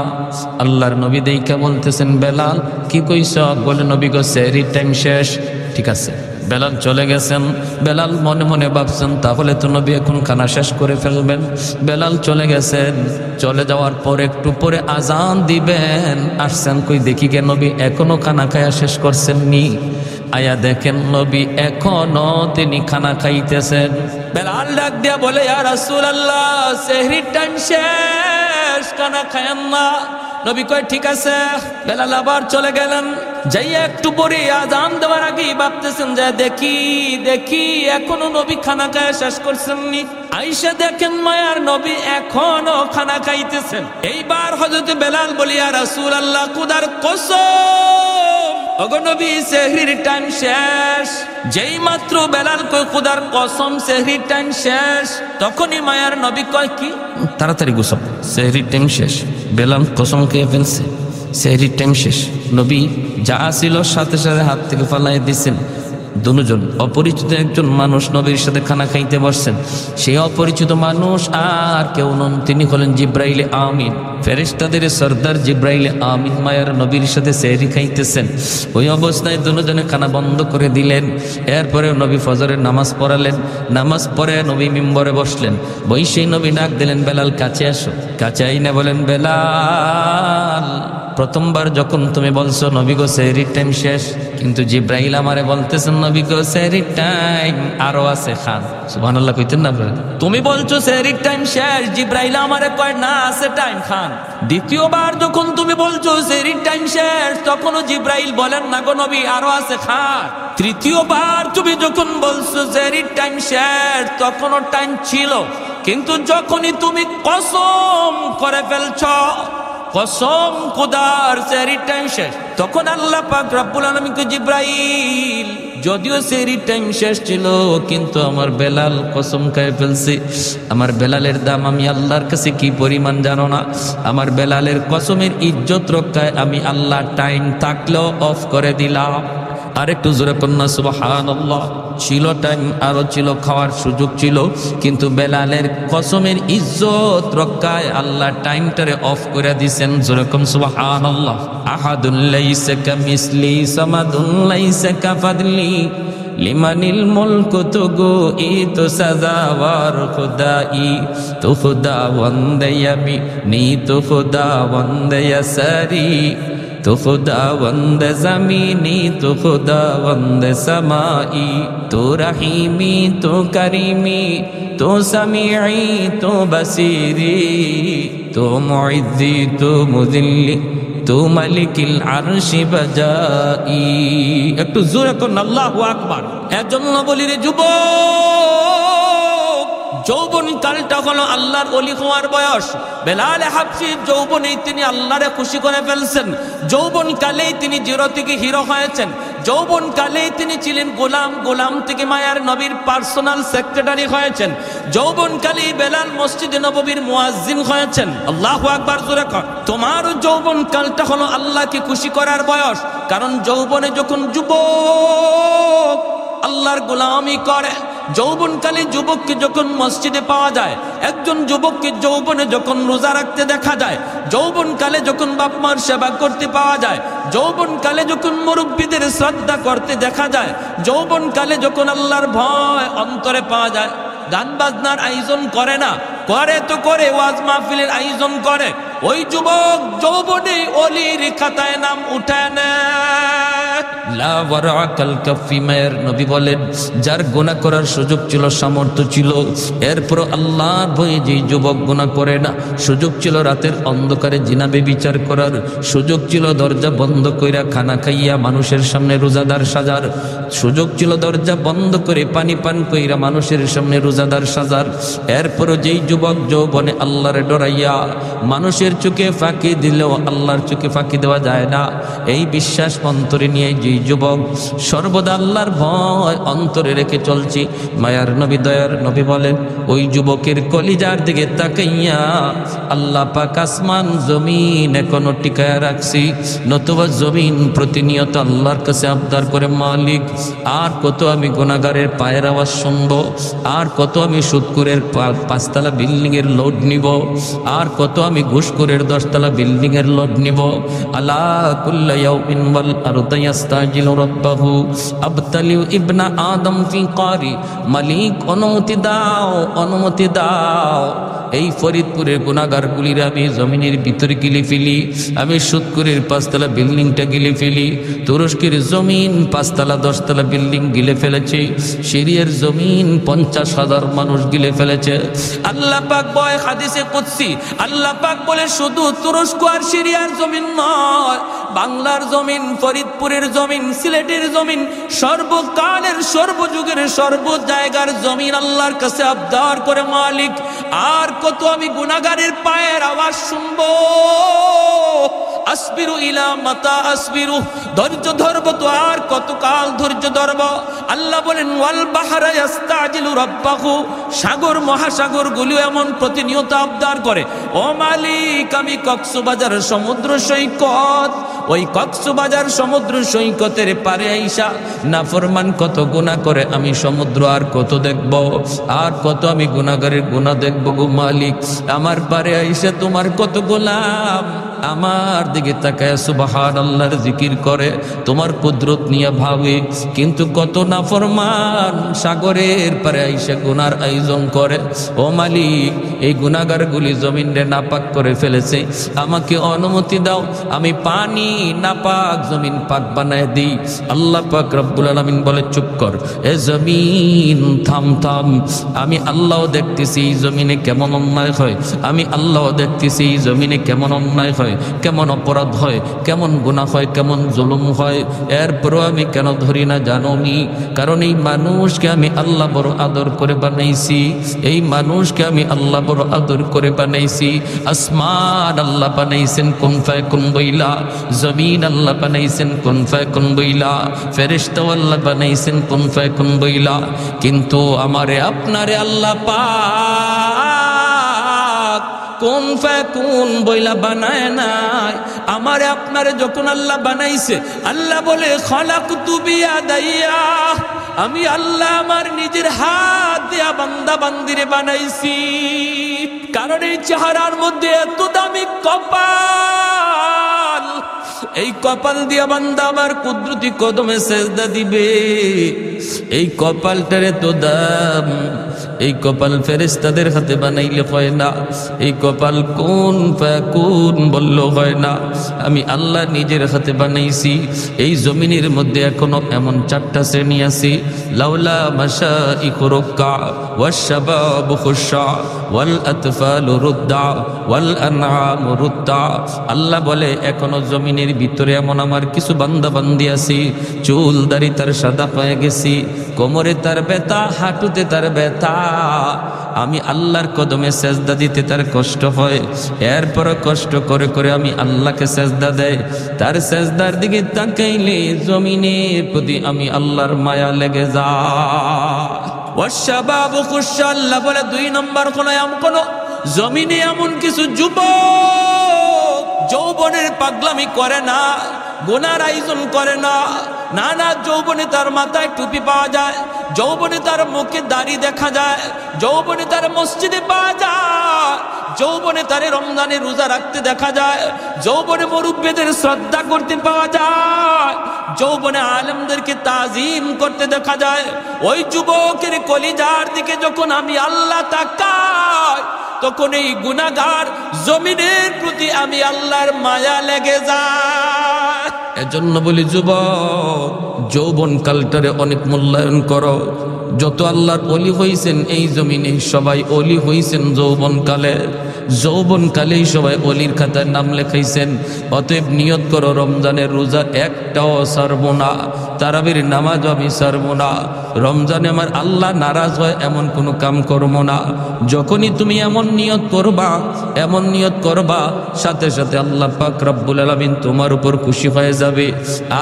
আল্লাহর নবী দেখে বলতেছেন, বেলাল কি কইছ? বলে, নবী গো, সেহরির টাইম শেষ। ঠিক আছে। বেলাল চলে গেছেন। বেলাল মনে মনে ভাবছেন, তাহলে তো নবী এখন খানা শেষ করে ফেলবেন। বেলাল চলে গেছেন। চলে যাওয়ার পর একটু পরে আজান দিবেন, আসছেন, কই দেখি কে নবী এখনো খানা খায়া শেষ করছেন নি। আয়া দেখেন নবী এখনো তিনি খানা খাইতেছেন। বেলাল ডাক দিয়া বলে, ইয়া রাসূলুল্লাহ, সেহরির টাইম শেষ, খানা খায়েন না। নবী কয়, ঠিক আছে। বেলাল আবার চলে গেলেন। যাইয়া একটু পরে আজান দেওয়ার আগেই ভাবতেছেন যে দেখি এখনো নবী খানা খায়া শেষ করছেন নি। আইসা দেখেন মায়ার নবী এখনো খানা খাইতেছেন। এইবার হযরত বেলাল বলি, ইয়া রাসূলুল্লাহ, খোদার কসম, ওগো নবী, সেহরির টাইম শেষ। যেই মাত্র বেলাল কয়, খোদার কসম, সেহরির টাইম শেষ, তখনই মায়ার নবী কয়, কি তাড়াতাড়ি গোসল, সেহরির টাইম শেষ। বেলাল কসম খেয়ে ফেলছে, সেহরির টাইম শেষ। নবী যা ছিল সাথে সাথে হাত থেকে ফালাই দিচ্ছেন। দুজন অপরিচিত একজন মানুষ নবীর সাথে খানা খাইতে বসছেন। সেই অপরিচিত মানুষ আর কেউ নন, তিনি হলেন জিব্রাইল আমিন, ফেরেশতাদের সর্দার জিব্রাইল আমিন। মায়ার নবীর সাথে সেহরি খাইতেছেন। ওই অবস্থায় দুজনে খানা বন্ধ করে দিলেন। এরপরে নবী ফজরের নামাজ পড়ালেন। নামাজ পড়ে নবী মিম্বরে বসলেন। বৈশী নবী ডাক দিলেন, বেলাল কাছে আসো। কাছে আইনা বলেন, বেলাল, প্রথমবার যখন তুমি বলছো নবী গো সেহরির টাইম শেষ, কিন্তু জিব্রাইল আমারে বলতেছেন নবী গো সেহরির টাইম আরো আছে, খান। সুবহানাল্লাহ কইতেন না? তুমি বলছো সেহরির টাইম শেষ, জিব্রাইল আমারে কয় না, আছে টাইম, খান। দ্বিতীয়বার যখন তুমি বলছো সেহরির টাইম শেষ, তখনও জিব্রাইল বলেন না গো নবী, আরো আছে, খান। তৃতীয়বার তুমি যখন বলছো সেহরির টাইম শেষ, তখনও টাইম ছিল, কিন্তু যখনই তুমি কসম করে ফেলছ, কসম খোদার সেহরির টাইম শেষ, তখন আল্লাহ পাক রব্বুল আলামিন কে, জিব্রাইল, যদিও সেহরির টাইম শেষ ছিল, কিন্তু আমার বেলাল কসম খায় ফেলছে। আমার বেলালের দাম আমি আল্লাহর কাছে কি পরিমাণ জানো না? আমার বেলালের কসমের ইজ্জত রক্ষায় আমি আল্লাহ টাইম থাকলেও অফ করে দিলাম। আর একটু জোরে কন্যা সুবহানাল্লাহ। ছিল টাইম, আরো ছিল, খাওয়ার সুযোগ ছিল, কিন্তু বেলালের কসমের ইজ্জত রক্ষায় আল্লাহ টাইমটারে অফ করে দিয়েছেন। জোরে কম সুবহানাল্লাহ। আহাদুন লাইসা কামিসলি সামাদুন লাইসা কাফাদলি লিমানিল মুলকু তুগু ইতু সাজাওয়ার খুদাই তু খুদা ওয়ান্দে ইয়ামি নি তু খুদা ওয়ান্দে ইয়াসারি তো খুদা বন্দে জমিনি তো খুদা বন্দে সমাই তো রহিমি তো করিমি তো সমিঈ তো বসিরি তো মুইজ্জি তো মুযিল্লি তু মালিকিল আরশি বাজাই। একটু জোরে করুন আল্লাহু আকবার। এজন্য বলি রে যুবক, যৌবন কালটা হলো আল্লাহর ওলি হওয়ার বয়স। বেলাল হাবশী যৌবনেই তিনি আল্লাহরে খুশি করে ফেলছেন। যৌবন কালেই তিনি জিরো থেকে হিরো হয়েছেন। যৌবন কালেই তিনি ছিলেন গোলাম, গোলাম থেকে মায়ার নবীর পার্সোনাল সেক্রেটারি হয়েছেন। যৌবন কালেই বেলাল মসজিদে নববীর মুয়াজ্জিন হয়েছেন। আল্লাহু আকবার জোরে কর। তোমার যৌবন কালটা হলো আল্লাহকে খুশি করার বয়স। কারণ যৌবনে যখন যুবক আল্লাহর গোলামি করে, যৌবনকালে যুবককে যখন মসজিদে পাওয়া যায়, একজন যুবককে যৌবনে যখন রোজা রাখতে দেখা যায়, যৌবনকালে যখন বাপ মার সেবা করতে পাওয়া যায়, যৌবনকালে যখন মুরব্বীদের শ্রদ্ধা করতে দেখা যায়, যৌবনকালে যখন আল্লাহর ভয় অন্তরে পাওয়া যায়, গান বাজনার আয়োজন করে না, করে তো করে ওয়াজ মাহফিলের আয়োজন করে, ওই যুবক যৌবনে ওলির খাতায় নাম উঠায় নেয়। লা ওয়ারাকাল কাফি, মায়ের নবী বলেন যার গুনাহ করার সুযোগ ছিল, সামর্থ্য ছিল, এরপর আল্লাহর ভয়ে যেই যুবক গুনাহ করে না, সুযোগ ছিল রাতের অন্ধকারে জিনা ব্যভিচার করার, সুযোগ ছিল দরজা বন্ধ কইরা খানা খাইয়া মানুষের সামনে রোজাদার সাজার, সুযোগ ছিল দরজা বন্ধ করে পানি পান কইরা মানুষের সামনে রোজাদার সাজার, এরপরও যেই যুবক যৌবনে আল্লাহরে ডরাইয়া মানুষের চোখে ফাঁকি দিলেও আল্লাহর চোখে ফাঁকি দেওয়া যায় না, এই বিশ্বাস অন্তরে নিয়ে যেই যুবক সর্বদা আল্লাহর ভয় অন্তরে রেখে চলছি, মায়ার নবী দয়ার নবী বলেন ওই যুবকের কলিজার দিকে তাকাইয়া আল্লাহ পাক আসমান জমিন এখনো টিকায়া রাখছি, নতুবা জমিন প্রতিনিয়ত আল্লাহর কাছে আবদার করে মালিক আর কত আমি গুনাহগারের পায়ের আওয়াজ শুনবো, আর কত আমি সুদখোরের 5তলা বিল্ডিং এর লোড নিব, আর কত আমি ঘুষখোরের 10তলা বিল্ডিং এর লোড নিব। আলা কুল্লা ইয়াউমিন ওয়াল আরদু ইস্তাজিলু রাব্বাহু আবতালিউ ইবনা আদম ফি কারি, মালিক অনুমতি দাও, অনুমতি দাও, এই ফরিদপুরের গুনাহগারগুলির আমি জমিনের ভিতরে গিলে ফেলি, আমি সুদখোরের 5তলা বিল্ডিংটা গিলে ফেলি, তুরস্কের জমিন 5তলা 10তলা বিল্ডিং গিলে ফেলেছে, সিরিয়ার জমিন 50,000 মানুষ গিলে ফেলেছে। আল্লাহ পাক বলে হাদিসে কুদসি, আল্লাহ পাক বলে শুধু তুরস্ক আর সিরিয়ার জমিন নয়, বাংলার জমিন, ফরিদপুরের জমিন, সিলেটের জমিন, সর্বকালের সর্বযুগের সর্ব জায়গার জমিন আল্লাহর কাছে আবদার করে মালিক আর কত আমি গুনাহগারের পায়ের আওয়াজ শুনবো, আসবিরু ইলা মাতা আসবিরু, ধৈর্য ধরব তো আর কতকাল ধৈর্য ধরব। আল্লাহ বলেন ওয়াল বাহরা ইস্তাজিলু রাব্বাহু, সাগর মহাসাগর গুলো এমন প্রতিনিয়ত আবদার করে ও মালিক আমি কক্সবাজার সমুদ্র সৈকত, ওই কক্সবাজার সমুদ্র সৈকতের পারে আইসা নাফরমান কত গুনাহ করে, আমি সমুদ্র আর কত দেখব, আর কত আমি গুনাহগারের গুনাহ দেখব গো মালিক, আমার পারে আইসা তোমার কত গোলাম আমার দিকে তাকায় সুবহানাল্লাহর জিকির করে, তোমার কুদরত নিয়ে ভাবে, কিন্তু কত নাফরমান সাগরের পারে আইসা গুনার আয়োজন করে। ও মালিক এই গুনাহগারগুলি জমিনে নাপাক করে ফেলেছে, আমাকে অনুমতি দাও আমি পানি নাপাক জমিন পাক বানায় দিই। আল্লাহ পাক রব্বুল আলামিন বলে চুপ কর, এ জমিন থাম থাম, আমি আল্লাহ দেখতেছি এই জমিনে কেমন অন্যায় হয়, আমি আল্লাহ দেখতেছি এই জমিনে কেমন অন্যায় হয়, কেমন অপরাধ হয়, কেমন গুনাহ হয়, কেমন জুলুম হয়, এরপরও আমি কেন ধরি না জানো নি? কারণ এই মানুষকে আমি আল্লাহ বড় আদর করে বানাইছি, এই মানুষকে আমি আল্লাহ বড় আদর করে বানাইছি। আসমান আল্লাহ বানাইছেন কুন ফায়াকুন বইলা, জমিন আল্লাহ বানাইছেন কুন ফায়াকুন বইলা, ফেরেশতা আল্লাহ বানাইছেন কুন ফায়াকুন বইলা, কিন্তু আমারে আপনারে আল্লাহ পাক কুন ফায়াকুন বইলা বানায় নাই। আমারে আপনারে যখন আল্লাহ বানাইছে, আল্লাহ বলে খালাকতু বিয়াদাইয়া, আমি আল্লাহ আমার নিজের হাত দিয়া বান্দা বান্দিরে বানাইছি। কারণ এই চেহারার মধ্যে এত দামি কপাল, এই কপাল দিয়া বান্দা আমার কুদরতি কদমে সেজদা দিবে, এই কপালটারে তো দাম, এই কপাল ফেরেশতাদের হাতে বানাইলে হয় না, এই কপাল কোন ফাকুন বলল হয় না, আমি আল্লাহ নিজের হাতে বানাইছি। এই জমিনের মধ্যে এখনো এমন 4টা শ্রেণী আছে, লাউলা মাশাইখু রুক্কা ওয়াশ-শাবাবু খুশা ওয়াল আতফালু রুদ্দা ওয়াল আনআমু রুদ্দা। আল্লাহ বলে এখনো জমিনের ভিতরে এমন আমার কিছু বান্দা বান্দি আছে, চুল দাড়ি তার সাদা হয়ে গেছি, কোমরে তার ব্যথা, হাঁটুতে তার ব্যথা, আমি আল্লাহর কদমে সেজদা দিতে তার কষ্ট হয়, এরপর কষ্ট করে করে আমি আল্লাহকে সেজদা দেয়। তার সেজদার দিকে তাকাইলে জমিনের প্রতি আমি আল্লাহর মায়া লেগে যায়। ওয়াশ-শাবাবু খুশা, আল্লাহ বলে 2 নম্বর কোন জমিনে এমন কিছু যুবক যৌবনের পাগলামি করে না, গুনার আয়োজন করে না, নানা যৌবনে তার মাথায় টুপি পাওয়া যায়, যৌবনে তার মুখে দাড়ি দেখা যায়, যৌবনে তার মসজিদে পাওয়া যায়, যৌবনে তার রমজানে রোজা রাখতে দেখা যায়, যৌবনে মুরব্বিদের শ্রদ্ধা করতে পাওয়া যায়, যৌবনে আলেমদেরকে তাজিম করতে দেখা যায়। ওই যুবকের কলিজার দিকে যখন আমি আল্লাহ তাকাই, তখন এই গুনাহগার জমিনের প্রতি আমি আল্লাহর মায়া লেগে যায়। এজন্য বলি যুবক, যৌবন কালটারে অনেক মূল্যায়ন করো। যত আল্লাহর ওলি হইছেন এই জমিনে সবাই ওলি হইছেন যৌবনকালে, যৌবনকালেই সবাই অলির খাতায় নাম লেখাইছেন। অতএব নিয়ত করো রমজানের রোজা একটাও ছাড়বো না, তারাবির নামাজ আমি ছাড়বো না, রমজানে আমার আল্লাহ নারাজ হয় এমন কোনো কাম করবো না। যখনই তুমি এমন নিয়ত করবা, এমন নিয়ত করবা, সাথে সাথে আল্লাহ পাক রব্বুল আলামিন তোমার উপর খুশি হয়ে যাবে।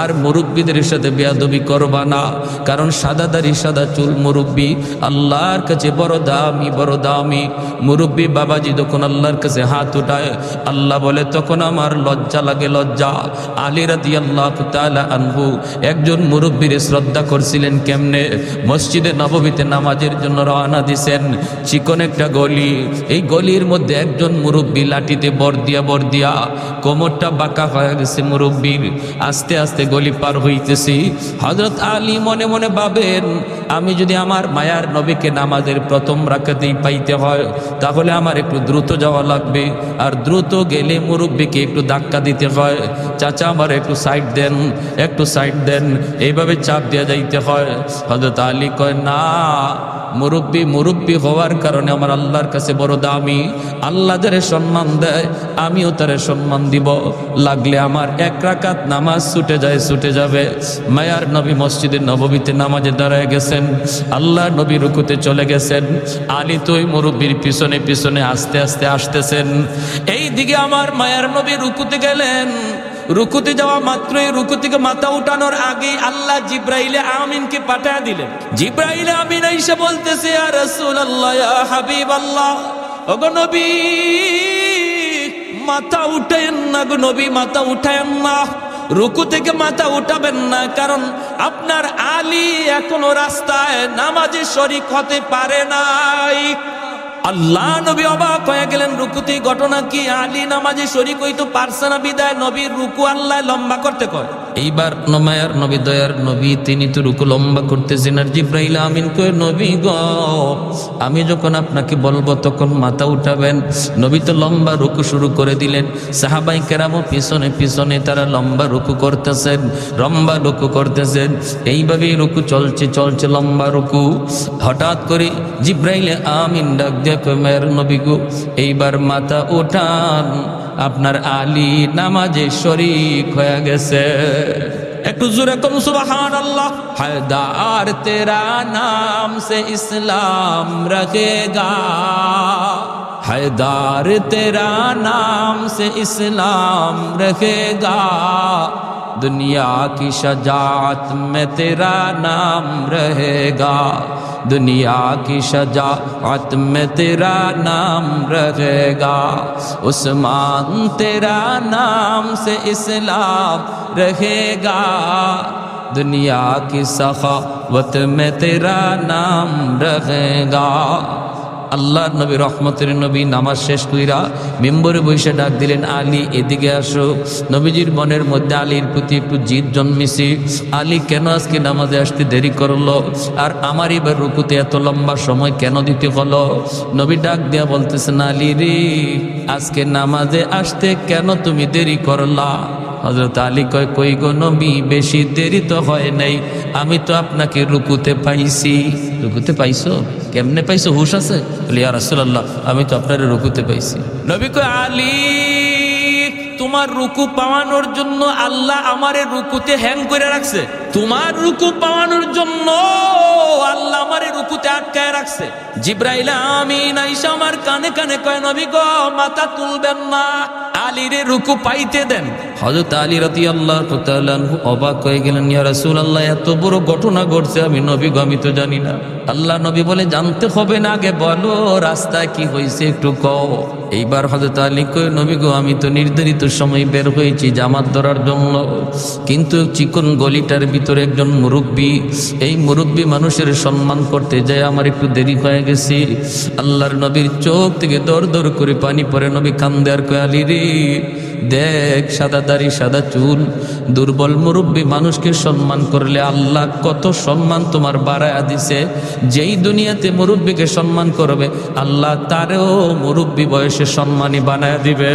আর মুরব্বীদের সাথে বেয়াদবি করবা না, কারণ সাদা দাড়ি সাদা চুল মুরব্বী আল্লাহর কাছে বড় দামি, বড় দামি। মুরব্বী বাবাজি যখন আল্লাহর কাছে হাত উঠায়, আল্লাহ বলে তখন আমার লজ্জা লাগে, লজ্জা। আলী রাদিয়াল্লাহু তাআলা আনহু একজন মুরব্বীর শ্রদ্ধা করছিলেন কেমনে? মসজিদে নববীতে নামাজের জন্য রওনা দিছেন, চিকন একটা গলি, এই গলির মধ্যে একজন মুরব্বী লাঠিতে বর দিয়া কোমরটা বাঁকা হয়ে গেছে মুরব্বীর, আস্তে আস্তে গলি পার হইতেছি। হযরত আলী মনে মনে ভাবেন, আমি যদি আমার মায়ার নবীকে নামাজের প্রথম রাকাতেই পাইতে হয়, তাহলে আমার একটু দ্রুত যাওয়া লাগবে, আর দ্রুত গেলে মুরব্বীকে একটু ধাক্কা দিতে হয়, চাচা আমার একটু সাইড দেন, একটু সাইড দেন, এইভাবে চাপ দিয়ে যাইতে হয়। হযরত আলী কয়, না, মুরব্বী হওয়ার কারণে আমার আল্লাহর কাছে বড় দামি, আল্লাহ যারে সম্মান দেয় আমিও তারে সম্মান দিব, লাগলে আমার 1 রাকাত নামাজ ছুটে যাবে। মায়ার নবী মসজিদে নববীতে নামাজে দাঁড়ায় গেছেন, আল্লাহ নবী রুকুতে চলে গেছেন, আলী তো ওই মুরব্বীর পিছনে পিছনে আস্তে আস্তে আসতেছেন। এই দিকে আমার মায়ার নবী রুকুতে গেলেন, রুকুতে যাওয়া মাত্রই রুকু থেকে মাথা উঠানোর আগে আল্লাহ জিব্রাইলে আমিনকে পাঠিয়ে দিলেন। জিব্রাইলে আমিন এসে বলতেছে, ইয়া রাসূলুল্লাহ, ইয়া হাবিবাল্লাহ, ওগো নবী মাথা উঠায়েন না, গো নবী মাথা উঠায়েন না, রুকু থেকে মাথা উঠাবেন না, কারণ আপনার আলী এখনো রাস্তায় নামাজে শরীক হতে পারে নাই। আল্লাহ নবী অবাক হয়ে গেলেন, রুকুতে ঘটনা কি? আলী নামাজে শরীক হইতো পারছে না বিদায় নবীর রুকু আল্লাহ লম্বা করতে কয়। এইবার মায়ার নবী, দয়ার নবী, তিনি তো রুকু লম্বা করতেছেন, আর জিব্রাইল আমিন কয়, নবী গো, আমি যখন আপনাকে বলবো তখন মাথা উঠাবেন। নবী তো লম্বা রুকু শুরু করে দিলেন, সাহাবাই কেরামও পিছনে পিছনে তারা লম্বা রুকু করতেছেন, লম্বা রুকু করতেছেন। এইভাবেই রুকু চলছে লম্বা রুকু। হঠাৎ করে জিব্রাইল আমিন ডাক দিয়ে কয়, মায়ের নবী গো, এইবার মাথা উঠান, আপনার আলী নামাজে শরীক হয়ে গেছে। একটু জোরে কম সুবহানাল্লাহ। হায়দার তেরা নাম সে ইসলাম রখেগা, हैदार तेरा नाम से इस्लाम रखेगा, दुनिया की शजाअत में तेरा नाम रहेगा, दुनिया की शजाअत में तेरा नाम रहेगा, उस्मान तेरा नाम से इस्लाम रहेगा, दुनिया की सखावत में तेरा नाम रहेगा। আল্লাহর নবী রহমতের নবী নামাজ শেষ কইরা মিম্বরে বসে ডাক দিলেন, আলী এদিকে আসো। নবীজির মনের মধ্যে আলীর প্রতি একটু জিদ জন্মেছে। আলী কেন আজকে নামাজে আসতে দেরি করলো, আর আমার এবার রুকুতে এত লম্বা সময় কেন দিতে হলো? নবী ডাক দিয়া বলতেছেন, আলী রে, আজকে নামাজে আসতে কেন তুমি দেরি করলা? হযরত আলী কয়, কই গো নবী, বেশি দেরি তো হয় নাই, আমি তো আপনাকে রুকুতে পাইছি। রুকুতে পাইছো? কেমনে পাইছো, হুশ আছে? বলি, ইয়া রাসূলুল্লাহ, আমি তো আপনার রুকুতে পাইছি। নবী কয়, আলী, তোমার রুকু পাওয়ানোর জন্য আল্লাহ আমারে রুকুতে হ্যাং করে রাখছে। তোমার রুকু পাওয়ানোর জন্য আল্লাহ আমারে রুকুতে আটকায় রাখছে। জিবরাইল আমিন আইসা আমার কানে কানে কয়, নবী গো, মাথা তুলবেন না, আলীরে রুকু পাইতে দেন। হযরত আলী রাদিয়াল্লাহু তাআলা আনহু অবাক হয়ে গেলেন, ইয়া রাসূলুল্লাহ, এত বড় ঘটনা ঘটছে, আমি নবী গো, আমি তো জানি না। আল্লাহ নবী বলে, জানতে হবে না, আগে বলো রাস্তায় কি হয়েছে একটু কও। এইবার হযরত আলী কয়, নবী গো, আমি তো নির্ধারিত সময় বের হয়েছি জামাত ধরার জন্য, কিন্তু চিকন গলিটার ভিতরে একজন মুরব্বী, এই মুরব্বী মানুষের সম্মান করতে যায় আমার একটু দেরি হয়ে গেছে। আল্লাহর নবীর চোখ থেকে দর দর করে পানি পড়ে। নবী কান্দে আর কয়, আলী রে, দেখ, সাদা দাড়ি সাদা চুল, দুর্বল মুরব্বী মানুষকে সম্মান করলে আল্লাহ কত সম্মান তোমার বাড়ায়া দিছে। যেই দুনিয়াতে মুরব্বীকে সম্মান করবে, আল্লাহ তারেও মুরব্বী বয়সে সম্মানী বানায়া দিবে।